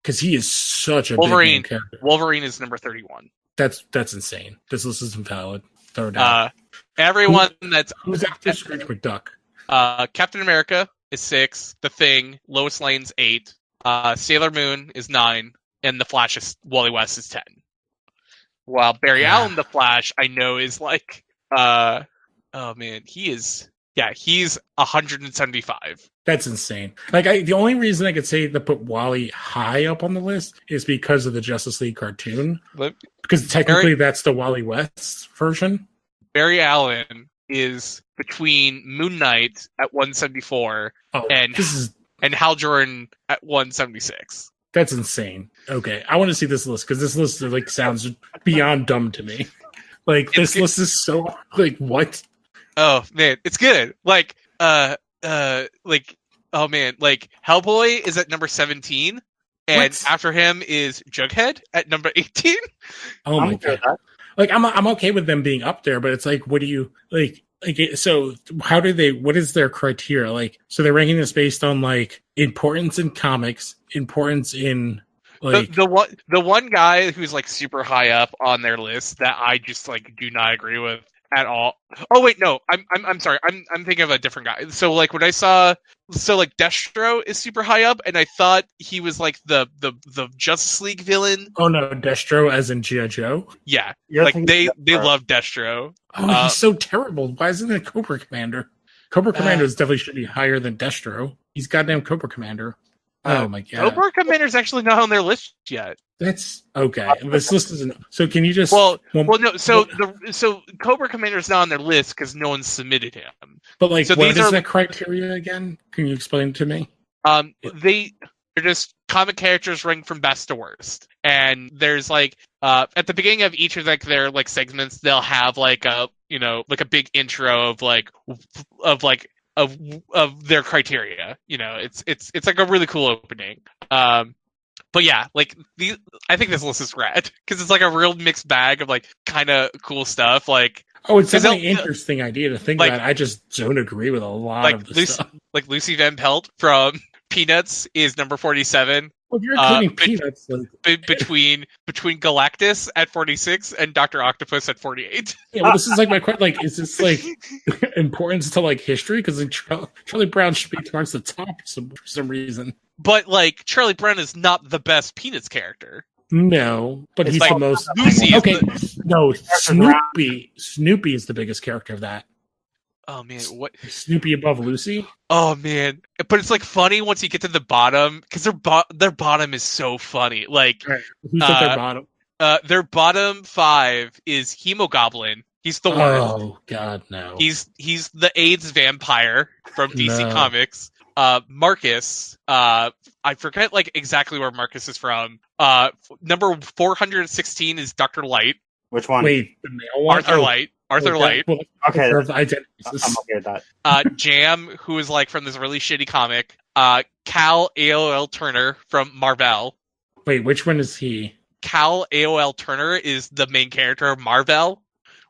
Speaker 2: Because he is such a big character.
Speaker 1: Wolverine is number 31.
Speaker 2: That's insane. This list is invalid. Throw it out.
Speaker 1: Everyone
Speaker 2: who's after Scrooge McDuck?
Speaker 1: Captain America is 6. The Thing, Lois Lane's 8. Sailor Moon is 9, and the Flash Wally West is 10. While Barry Allen, the Flash, I know is oh man, he's 175.
Speaker 2: That's insane. The only reason I could say to put Wally high up on the list is because of the Justice League cartoon. Because technically that's the Wally West version.
Speaker 1: Barry Allen is between Moon Knight at 174 and Hal Jordan at 176.
Speaker 2: That's insane. Okay, I want to see this list because this list sounds beyond dumb to me. This list is so what?
Speaker 1: Oh man, it's good. Oh man, Hellboy is at number 17, and after him is Jughead at number 18.
Speaker 2: Oh my god! I'm okay with them being up there, but it's what do you so how do they? What is their criteria? So they're ranking this based on importance in comics, importance in
Speaker 1: the one guy who's super high up on their list that I just do not agree with at all. Oh wait, no, I'm sorry. I'm thinking of a different guy. So when I saw Destro is super high up, and I thought he was the Justice League villain.
Speaker 2: Oh no, Destro as in G.I. Joe?
Speaker 1: Yeah. They love Destro.
Speaker 2: Oh, he's so terrible. Why isn't it Cobra Commander? Cobra Commander definitely should be higher than Destro. He's goddamn Cobra Commander. Oh my god.
Speaker 1: Cobra Commander's actually not on their list yet.
Speaker 2: That's okay. This list isn't. So can you just?
Speaker 1: No. So Cobra Commander's not on their list because no one submitted him.
Speaker 2: But what is that criteria again? Can you explain it to me?
Speaker 1: They're just comic characters ranked from best to worst, and there's at the beginning of each of their segments, they'll have a big intro of their criteria. It's a really cool opening. But yeah, I think this list is rad because it's a real mixed bag of kind of cool stuff.
Speaker 2: It's definitely an interesting idea to think about. I just don't agree with a lot of the stuff.
Speaker 1: Lucy Van Pelt from Peanuts is number 47.
Speaker 2: Well, if you're including Peanuts, like...
Speaker 1: between Galactus at 46 and Dr. Octopus at 48.
Speaker 2: Yeah, well, this is like my question. Like, is this like importance to like history? Because like, Charlie Brown should be towards the top for some reason.
Speaker 1: But like, Charlie Brown is not the best Peanuts character.
Speaker 2: No, but he's
Speaker 1: like
Speaker 2: the most.
Speaker 1: Lucy.
Speaker 2: Okay, no, Snoopy. Snoopy is the biggest character of that.
Speaker 1: Oh man, what?
Speaker 2: Snoopy above Lucy?
Speaker 1: Oh man, but it's like funny once you get to the bottom because their bottom is so funny. Like,
Speaker 2: right. Who's at their bottom?
Speaker 1: Their bottom 5 is Hemogoblin. He's the worst.
Speaker 2: Oh God, no.
Speaker 1: He's the AIDS vampire from DC Comics. Marcus. I forget like exactly where Marcus is from. Number 416 is Dr. Light.
Speaker 3: Which one?
Speaker 2: Wait, the male one?
Speaker 1: Arthur Light. Arthur Light.
Speaker 3: Okay, I'm okay with that.
Speaker 1: Jam, who is like from this really shitty comic. Cal AOL Turner from Marvel.
Speaker 2: Wait, which one is he?
Speaker 1: Cal AOL Turner is the main character of Marvel,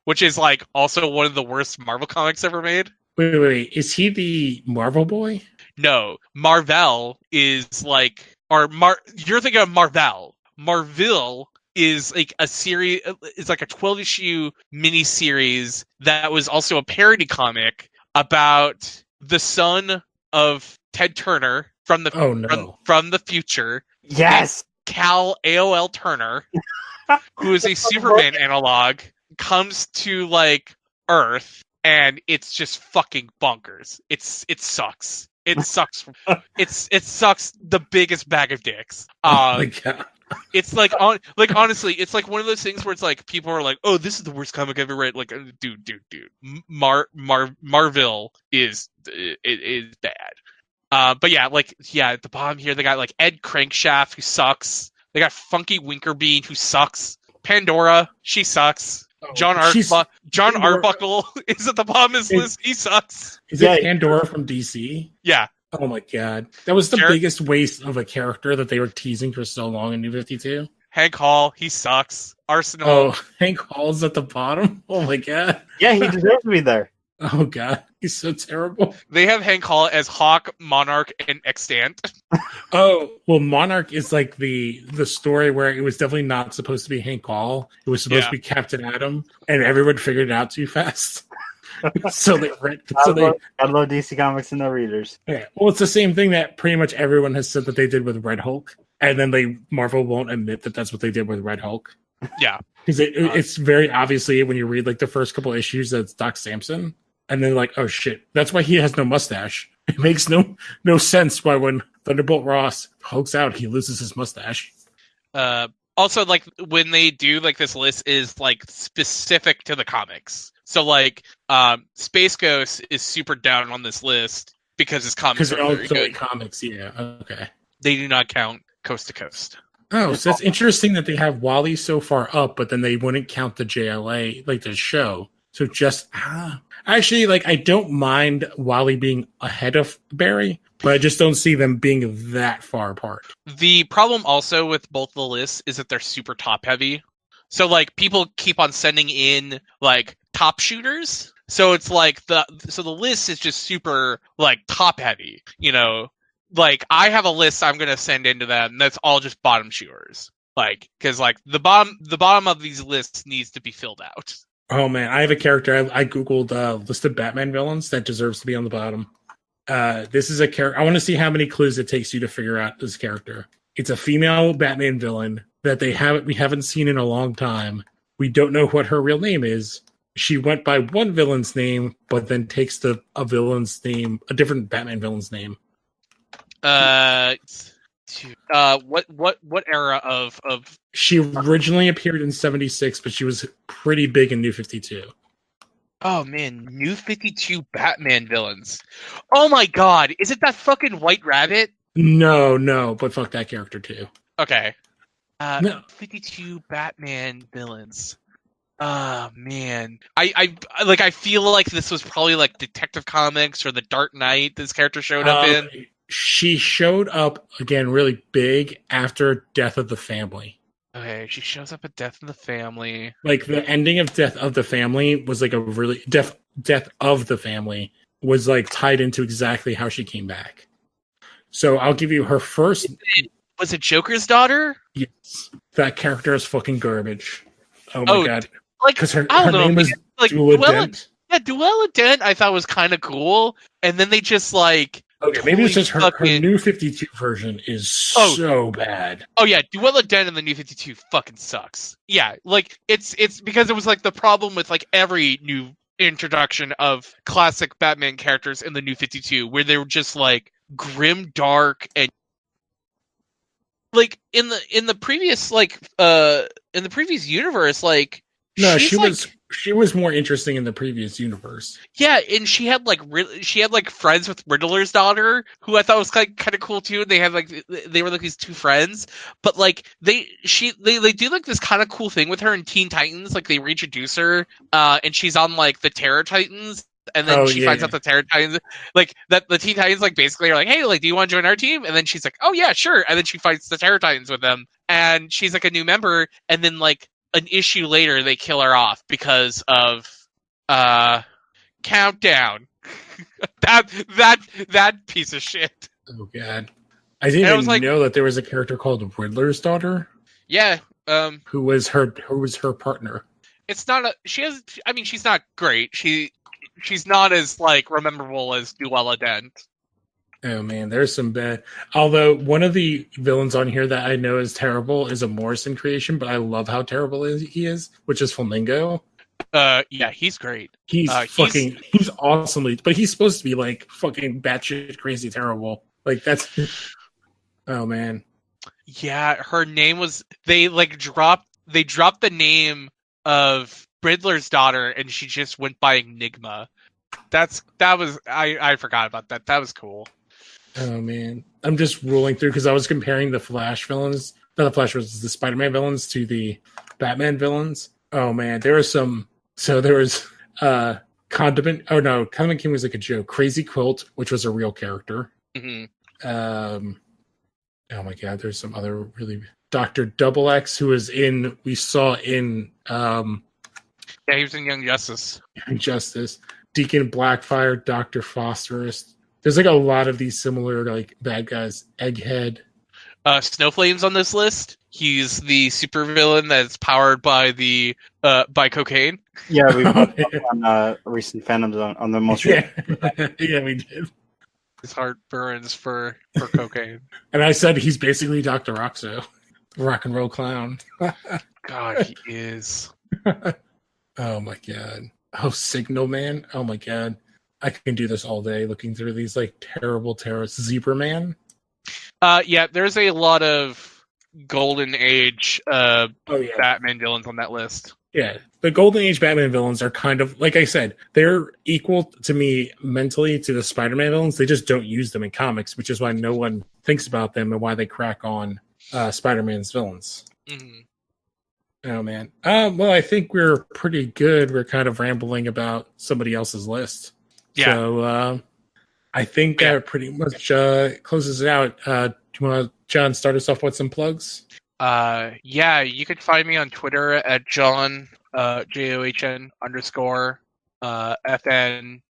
Speaker 1: which is like also one of the worst Marvel comics ever made.
Speaker 2: Wait. Is he the Marvel boy?
Speaker 1: No, Marvel is like, you're thinking of Marvel. Marvel is like a series, it's like a 12-issue miniseries that was also a parody comic about the son of Ted Turner from the from the future.
Speaker 3: Yes,
Speaker 1: Cal AOL Turner, who is a Superman analog, comes to like Earth, and it's just fucking bonkers. It sucks. It sucks. It sucks the biggest bag of dicks.
Speaker 2: Oh my God.
Speaker 1: It's like honestly, it's like one of those things where it's like people are like, "Oh, this is the worst comic I've ever read." Like, dude, Marvel is bad. But at the bottom here they got like Ed Crankshaft, who sucks. They got Funky Winkerbean, who sucks. Pandora, she sucks. John Arbuckle is at the bottom of his list. He sucks.
Speaker 2: Is it Pandora from DC?
Speaker 1: Yeah.
Speaker 2: Oh my God. That was the biggest waste of a character that they were teasing for so long in New 52.
Speaker 1: Hank Hall, he sucks. Arsenal.
Speaker 2: Oh, Hank Hall's at the bottom? Oh my God.
Speaker 3: Yeah, he deserves to be there.
Speaker 2: Oh God, he's so terrible.
Speaker 1: They have Hank Hall as Hawk, Monarch, and Extant.
Speaker 2: Oh, well, Monarch is like the story where it was definitely not supposed to be Hank Hall. It was supposed to be Captain Atom, and everyone figured it out too fast. So they read. I
Speaker 3: love DC Comics and their readers.
Speaker 2: Yeah, well, it's the same thing that pretty much everyone has said that they did with Red Hulk, and then Marvel won't admit that that's what they did with Red Hulk.
Speaker 1: Yeah,
Speaker 2: because it's very obviously when you read like the first couple issues that it's Doc Samson, and then like, oh shit, that's why he has no mustache. It makes no sense why when Thunderbolt Ross hulks out, he loses his mustache.
Speaker 1: Also, like when they do like this list is like specific to the comics. So like, Space Ghost is super down on this list because his comics are very good.
Speaker 2: Comics, yeah, okay.
Speaker 1: They do not count Coast to Coast.
Speaker 2: Oh, so it's interesting that they have Wally so far up, but then they wouldn't count the JLA, like the show. So just actually, like I don't mind Wally being ahead of Barry, but I just don't see them being that far apart.
Speaker 1: The problem also with both the lists is that they're super top heavy. So like people keep on sending in like top shooters. So it's like the list is just super like top heavy, you know. Like I have a list I'm gonna send into them that's all just bottom shooters. Like because like the bottom of these lists needs to be filled out.
Speaker 2: Oh man, I have a character. I googled list of Batman villains that deserves to be on the bottom. This is a character. I want to see how many clues it takes you to figure out this character. It's a female Batman villain that we haven't seen in a long time. We don't know what her real name is. She went by one villain's name, but then takes a different Batman villain's name.
Speaker 1: What era of?
Speaker 2: She originally appeared in 76, but she was pretty big in New 52.
Speaker 1: Oh man, New 52 Batman villains. Oh my God, is it that fucking White Rabbit?
Speaker 2: No, but fuck that character too.
Speaker 1: Okay.
Speaker 2: No.
Speaker 1: 52 Batman villains. Oh man, I feel like this was probably like Detective Comics or the Dark Knight. This character showed up in.
Speaker 2: She showed up again really big after Death of the Family.
Speaker 1: Okay, she shows up at Death of the Family.
Speaker 2: Like the ending of Death of the Family was like a really Death of the Family was like tied into exactly how she came back. So I'll give you her first.
Speaker 1: Was it Joker's daughter?
Speaker 2: Yes, that character is fucking garbage. Oh my god!
Speaker 1: Like,
Speaker 2: Because her
Speaker 1: I don't know,
Speaker 2: name
Speaker 1: man.
Speaker 2: is
Speaker 1: Like
Speaker 2: Duela Dent.
Speaker 1: Yeah, Duela Dent I thought was kind of cool, and then they just like.
Speaker 2: Okay, maybe it's just her new 52 version is so bad.
Speaker 1: Oh yeah, Duela Dent in the new 52 fucking sucks. Yeah, like it's because it was like the problem with like every new introduction of classic Batman characters in the new 52, where they were just like grim, dark, and like in the previous in the previous universe, like
Speaker 2: no, she was more interesting in the previous universe.
Speaker 1: Yeah, and she had like friends with Riddler's daughter, who I thought was kind of cool too. And they had they were like these two friends, but like they do like this kind of cool thing with her in Teen Titans. Like they reintroduce her, and she's on like the Terror Titans. And then she finds out the Terror Titans, like that the Teen Titans, like basically are like, hey, like, do you want to join our team? And then she's like, oh yeah, sure. And then she fights the Terror Titans with them, and she's like a new member. And then like an issue later, they kill her off because of Countdown. that piece of shit.
Speaker 2: Oh god, I didn't even know that there was a character called Riddler's daughter.
Speaker 1: Yeah,
Speaker 2: who was her partner?
Speaker 1: It's not she's not great. She's not as like rememberable as Duela Dent.
Speaker 2: Oh man, there's some bad. Although one of the villains on here that I know is terrible is a Morrison creation, but I love how terrible he is, which is Flamingo.
Speaker 1: Yeah, he's great.
Speaker 2: He's awesomely, but he's supposed to be like fucking batshit crazy terrible. Like that's. Oh man.
Speaker 1: Yeah, her name was they dropped the name of Riddler's daughter, and she just went by Enigma. I forgot about that. That was cool.
Speaker 2: Oh man, I'm just rolling through because I was comparing the Flash villains, not the Flash villains, the Spider-Man villains to the Batman villains. Oh man, there was some. So there was Condiment. Oh no, Condiment King was like a joke. Crazy Quilt, which was a real character.
Speaker 1: Mm-hmm.
Speaker 2: Oh my god, there's some other really Dr. Double X who was in. We saw in.
Speaker 1: Yeah, he was in Young Justice.
Speaker 2: Young Justice, Deacon Blackfire, Dr. Phosphorus. There's like a lot of these similar like bad guys. Egghead.
Speaker 1: Snowflame's on this list. He's the supervillain that's powered by by cocaine.
Speaker 3: Yeah, we on recent Phantoms on the most.
Speaker 2: Yeah, yeah, we did.
Speaker 1: His heart burns for cocaine.
Speaker 2: And I said he's basically Dr. Roxo, rock and roll clown.
Speaker 1: God, he is.
Speaker 2: Oh my god. Oh, Signal Man. Oh my god. I can do this all day looking through these like terrible terrorists. Zebra Man.
Speaker 1: Yeah, there's a lot of Golden Age Batman villains on that list.
Speaker 2: Yeah, the Golden Age Batman villains are kind of, like I said, they're equal to me mentally to the Spider-Man villains. They just don't use them in comics, which is why no one thinks about them and why they crack on Spider-Man's villains. Mm-hmm. Oh, man. Well, I think we're pretty good. We're kind of rambling about somebody else's list. Yeah. So I think that pretty much closes it out. Do you want to, John, start us off with some plugs?
Speaker 1: Yeah, you can find me on Twitter at John JOHN _ FN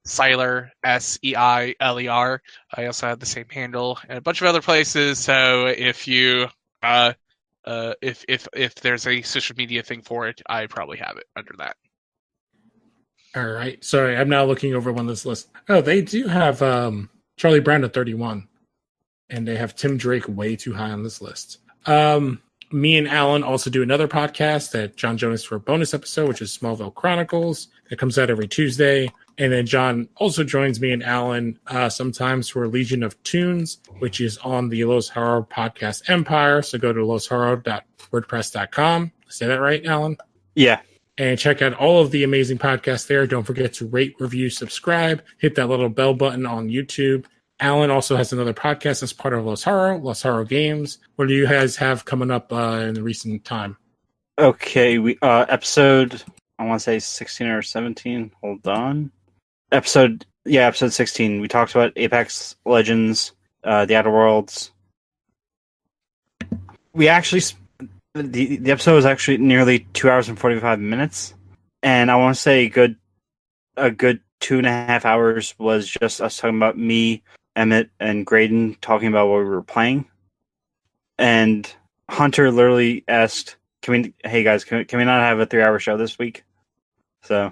Speaker 1: Seiler SEILER. I also have the same handle and a bunch of other places. So if you if there's a social media thing for it, I probably have it under that.
Speaker 2: All right. Sorry, I'm now looking over one of this list. Oh, they do have Charlie Brown at 31, and they have Tim Drake way too high on this list. Me and Alan also do another podcast that John joins for a bonus episode, which is Smallville Chronicles. It comes out every Tuesday. And then John also joins me and Alan sometimes for Legion of Tunes, which is on the Los Horror podcast empire. So go to loshorror.wordpress.com. Say that right, Alan?
Speaker 3: Yeah.
Speaker 2: And check out all of the amazing podcasts there. Don't forget to rate, review, subscribe. Hit that little bell button on YouTube. Alan also has another podcast as part of Los Horror Games. What do you guys have coming up in the recent time?
Speaker 3: Okay, we episode, I want to say 16 or 17. Hold on. Episode 16. We talked about Apex Legends, the Outer Worlds. We actually, the episode was actually nearly 2 hours and 45 minutes. And I want to say a good 2.5 hours was just us talking about me Emmett and Graydon talking about what we were playing, and Hunter literally asked, hey guys, can we not have a 3-hour show this week?" So,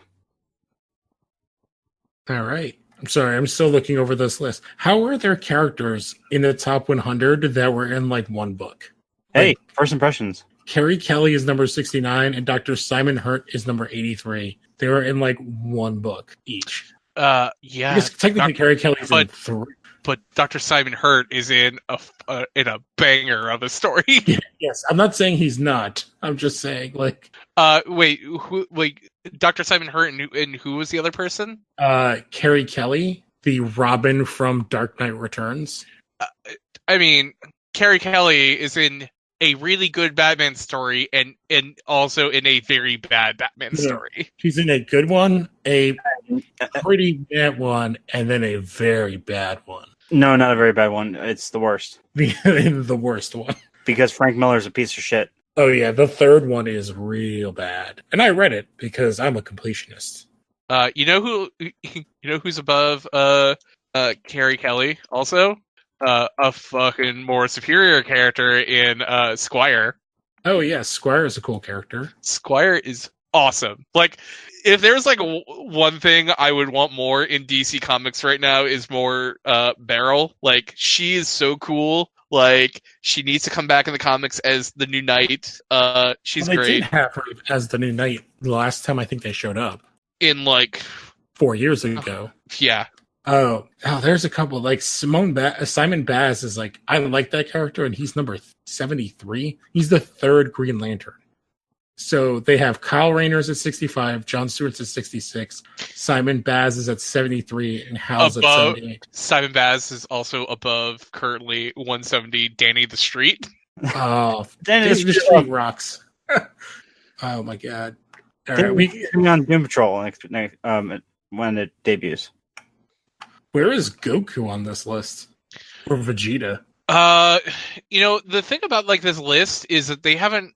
Speaker 2: All right. I'm sorry. I'm still looking over this list. How are there characters in the top 100 that were in like one book?
Speaker 3: hey,
Speaker 2: Like,
Speaker 3: first impressions.
Speaker 2: Carrie Kelly is number 69 and Dr. Simon Hurt is number 83. They were in like one book each.
Speaker 1: Yeah.
Speaker 2: I guess technically Carrie Kelly's in 3.
Speaker 1: But Dr. Simon Hurt is in a banger of a story.
Speaker 2: Yes, I'm not saying he's not. I'm just saying like
Speaker 1: wait, Dr. Simon Hurt and who was the other person?
Speaker 2: Carrie Kelly, the Robin from Dark Knight Returns.
Speaker 1: I mean, Carrie Kelly is in a really good Batman story and also in a very bad Batman story.
Speaker 2: She's in a good one, a pretty bad one, and then a very bad one.
Speaker 3: No, not a very bad one. It's the worst.
Speaker 2: The worst one.
Speaker 3: Because Frank Miller's a piece of shit.
Speaker 2: Oh yeah, the third one is real bad. And I read it because I'm a completionist.
Speaker 1: You know who's above Carrie Kelly also? A fucking more superior character in Squire.
Speaker 2: Oh yeah, Squire is a cool character.
Speaker 1: Squire is awesome. Like, if there's like one thing I would want more in DC Comics right now is more Beryl. Like, she is so cool. Like, she needs to come back in the comics as the new Knight. She's great.
Speaker 2: They did have her as the new Knight the last time I think they showed up.
Speaker 1: In like
Speaker 2: 4 years ago.
Speaker 1: Yeah.
Speaker 2: Oh, there's a couple like Simon Baz is like, I like that character, and he's number 73. He's the third Green Lantern. So they have Kyle Rayner's at 65, John Stewart's at 66, Simon Baz is at 73, and Hal's at 78.
Speaker 1: Simon Baz is also above currently 170. Danny the Street.
Speaker 2: Oh, Danny the Street rocks. Oh my god! All right,
Speaker 3: we on Doom Patrol when it debuts.
Speaker 2: Where is Goku on this list? Or Vegeta?
Speaker 1: The thing about like this list is that they haven't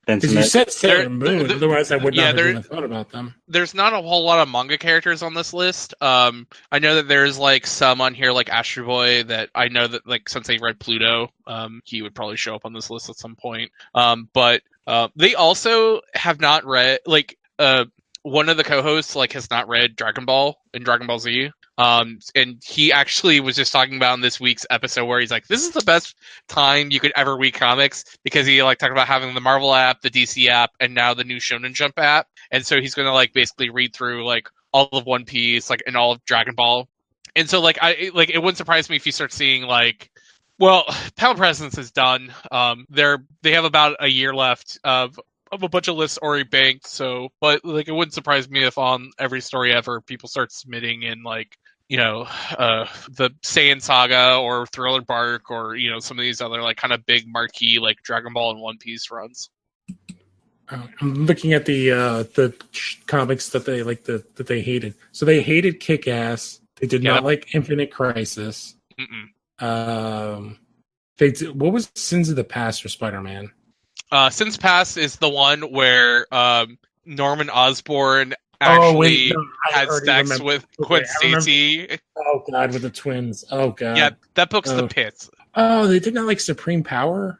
Speaker 2: because you said Sailor Moon, otherwise I would not have even thought about them.
Speaker 1: There's not a whole lot of manga characters on this list. I know that there's like some on here, like Astro Boy, that I know that like since they read Pluto, he would probably show up on this list at some point. But they also have not read like one of the co-hosts like has not read Dragon Ball and Dragon Ball Z. And he actually was just talking about in this week's episode where he's like, this is the best time you could ever read comics, because he like talked about having the Marvel app, the DC app, and now the new Shonen Jump app. And so he's going to like basically read through like all of One Piece, like, and all of Dragon Ball. And so like, it wouldn't surprise me if you start seeing like, well, Pound Presence is done. They have about a year left of a bunch of lists already banked. So, but like, it wouldn't surprise me if on every story ever people start submitting in like, the Saiyan Saga or Thriller Bark or, some of these other like kind of big marquee like Dragon Ball and One Piece runs.
Speaker 2: I'm looking at the comics that they like that they hated. So they hated Kick-Ass. They did not like Infinite Crisis.
Speaker 1: Mm-mm.
Speaker 2: What was Sins of the Past for Spider-Man?
Speaker 1: Sins Past is the one where Norman Osborn actually had sex with Gwen Stacy.
Speaker 2: Oh god, with the twins. Oh god.
Speaker 1: Yeah, that book's the pits.
Speaker 2: Oh, they did not like Supreme Power?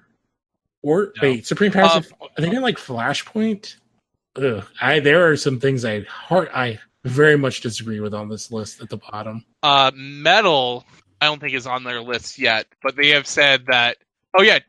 Speaker 2: Or no. Wait, Supreme Power? They didn't like Flashpoint? Ugh. There are some things I very much disagree with on this list at the bottom.
Speaker 1: Metal, I don't think is on their list yet, but they have said that. Oh yeah,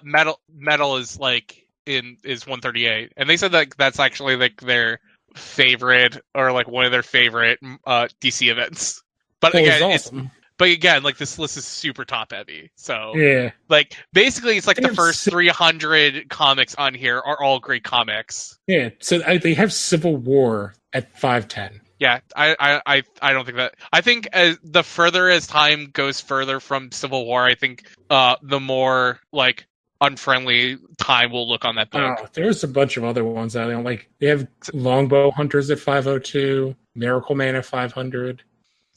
Speaker 1: Metal is like is 138, and they said that that's actually like their favorite or like one of their favorite DC events. But again,
Speaker 2: awesome.
Speaker 1: Like this list is super top heavy. So
Speaker 2: yeah,
Speaker 1: like basically it's like the first 300 comics on here are all great comics.
Speaker 2: Yeah, so they have Civil War at 510.
Speaker 1: Yeah, I don't think that. I think as the further as time goes further from Civil War, I think the more like unfriendly time will look on that book.
Speaker 2: Oh, there's a bunch of other ones I don't like. They have Longbow Hunters at 502, Miracle Man at 500.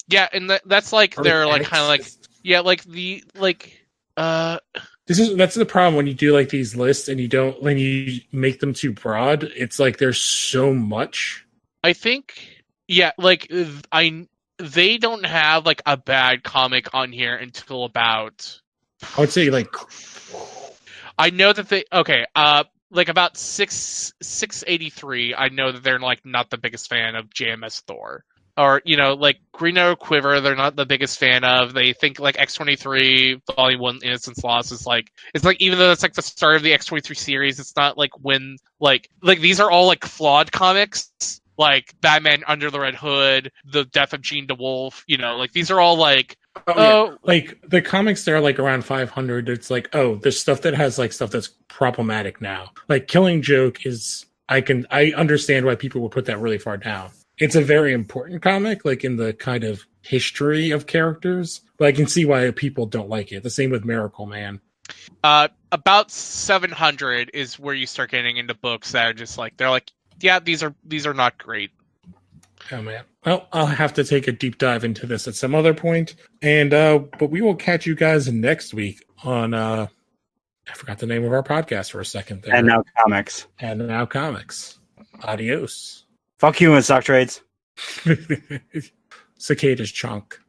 Speaker 1: Yeah, and that's like they're like kind of like like the like
Speaker 2: that's the problem when you do like these lists and when you make them too broad. It's like there's so much.
Speaker 1: I think like they don't have like a bad comic on here until about.
Speaker 2: I would say like
Speaker 1: I know that like about 683. I know that they're like not the biggest fan of JMS Thor. Or, like Green Arrow Quiver, they're not the biggest fan of. They think like X-23 Volume 1 Innocence Lost is like, it's like, even though it's like the start of the X-23 series, it's not like when, like these are all like flawed comics, like Batman Under the Red Hood, The Death of Jean DeWolf, like these are all like,
Speaker 2: like the comics that are like around 500, it's like, there's stuff that has like stuff that's problematic now. Like Killing Joke is, I understand why people would put that really far down. It's a very important comic, like in the kind of history of characters, but I can see why people don't like it. The same with Miracle Man.
Speaker 1: About 700 is where you start getting into books that are just like, they're like, yeah, these are not great.
Speaker 2: Oh man. Well, I'll have to take a deep dive into this at some other point. And but we will catch you guys next week on I forgot the name of our podcast for a second there.
Speaker 3: And Now Comics.
Speaker 2: And Now Comics. Adios.
Speaker 3: Fuck you and stock trades.
Speaker 2: Cicada's chunk.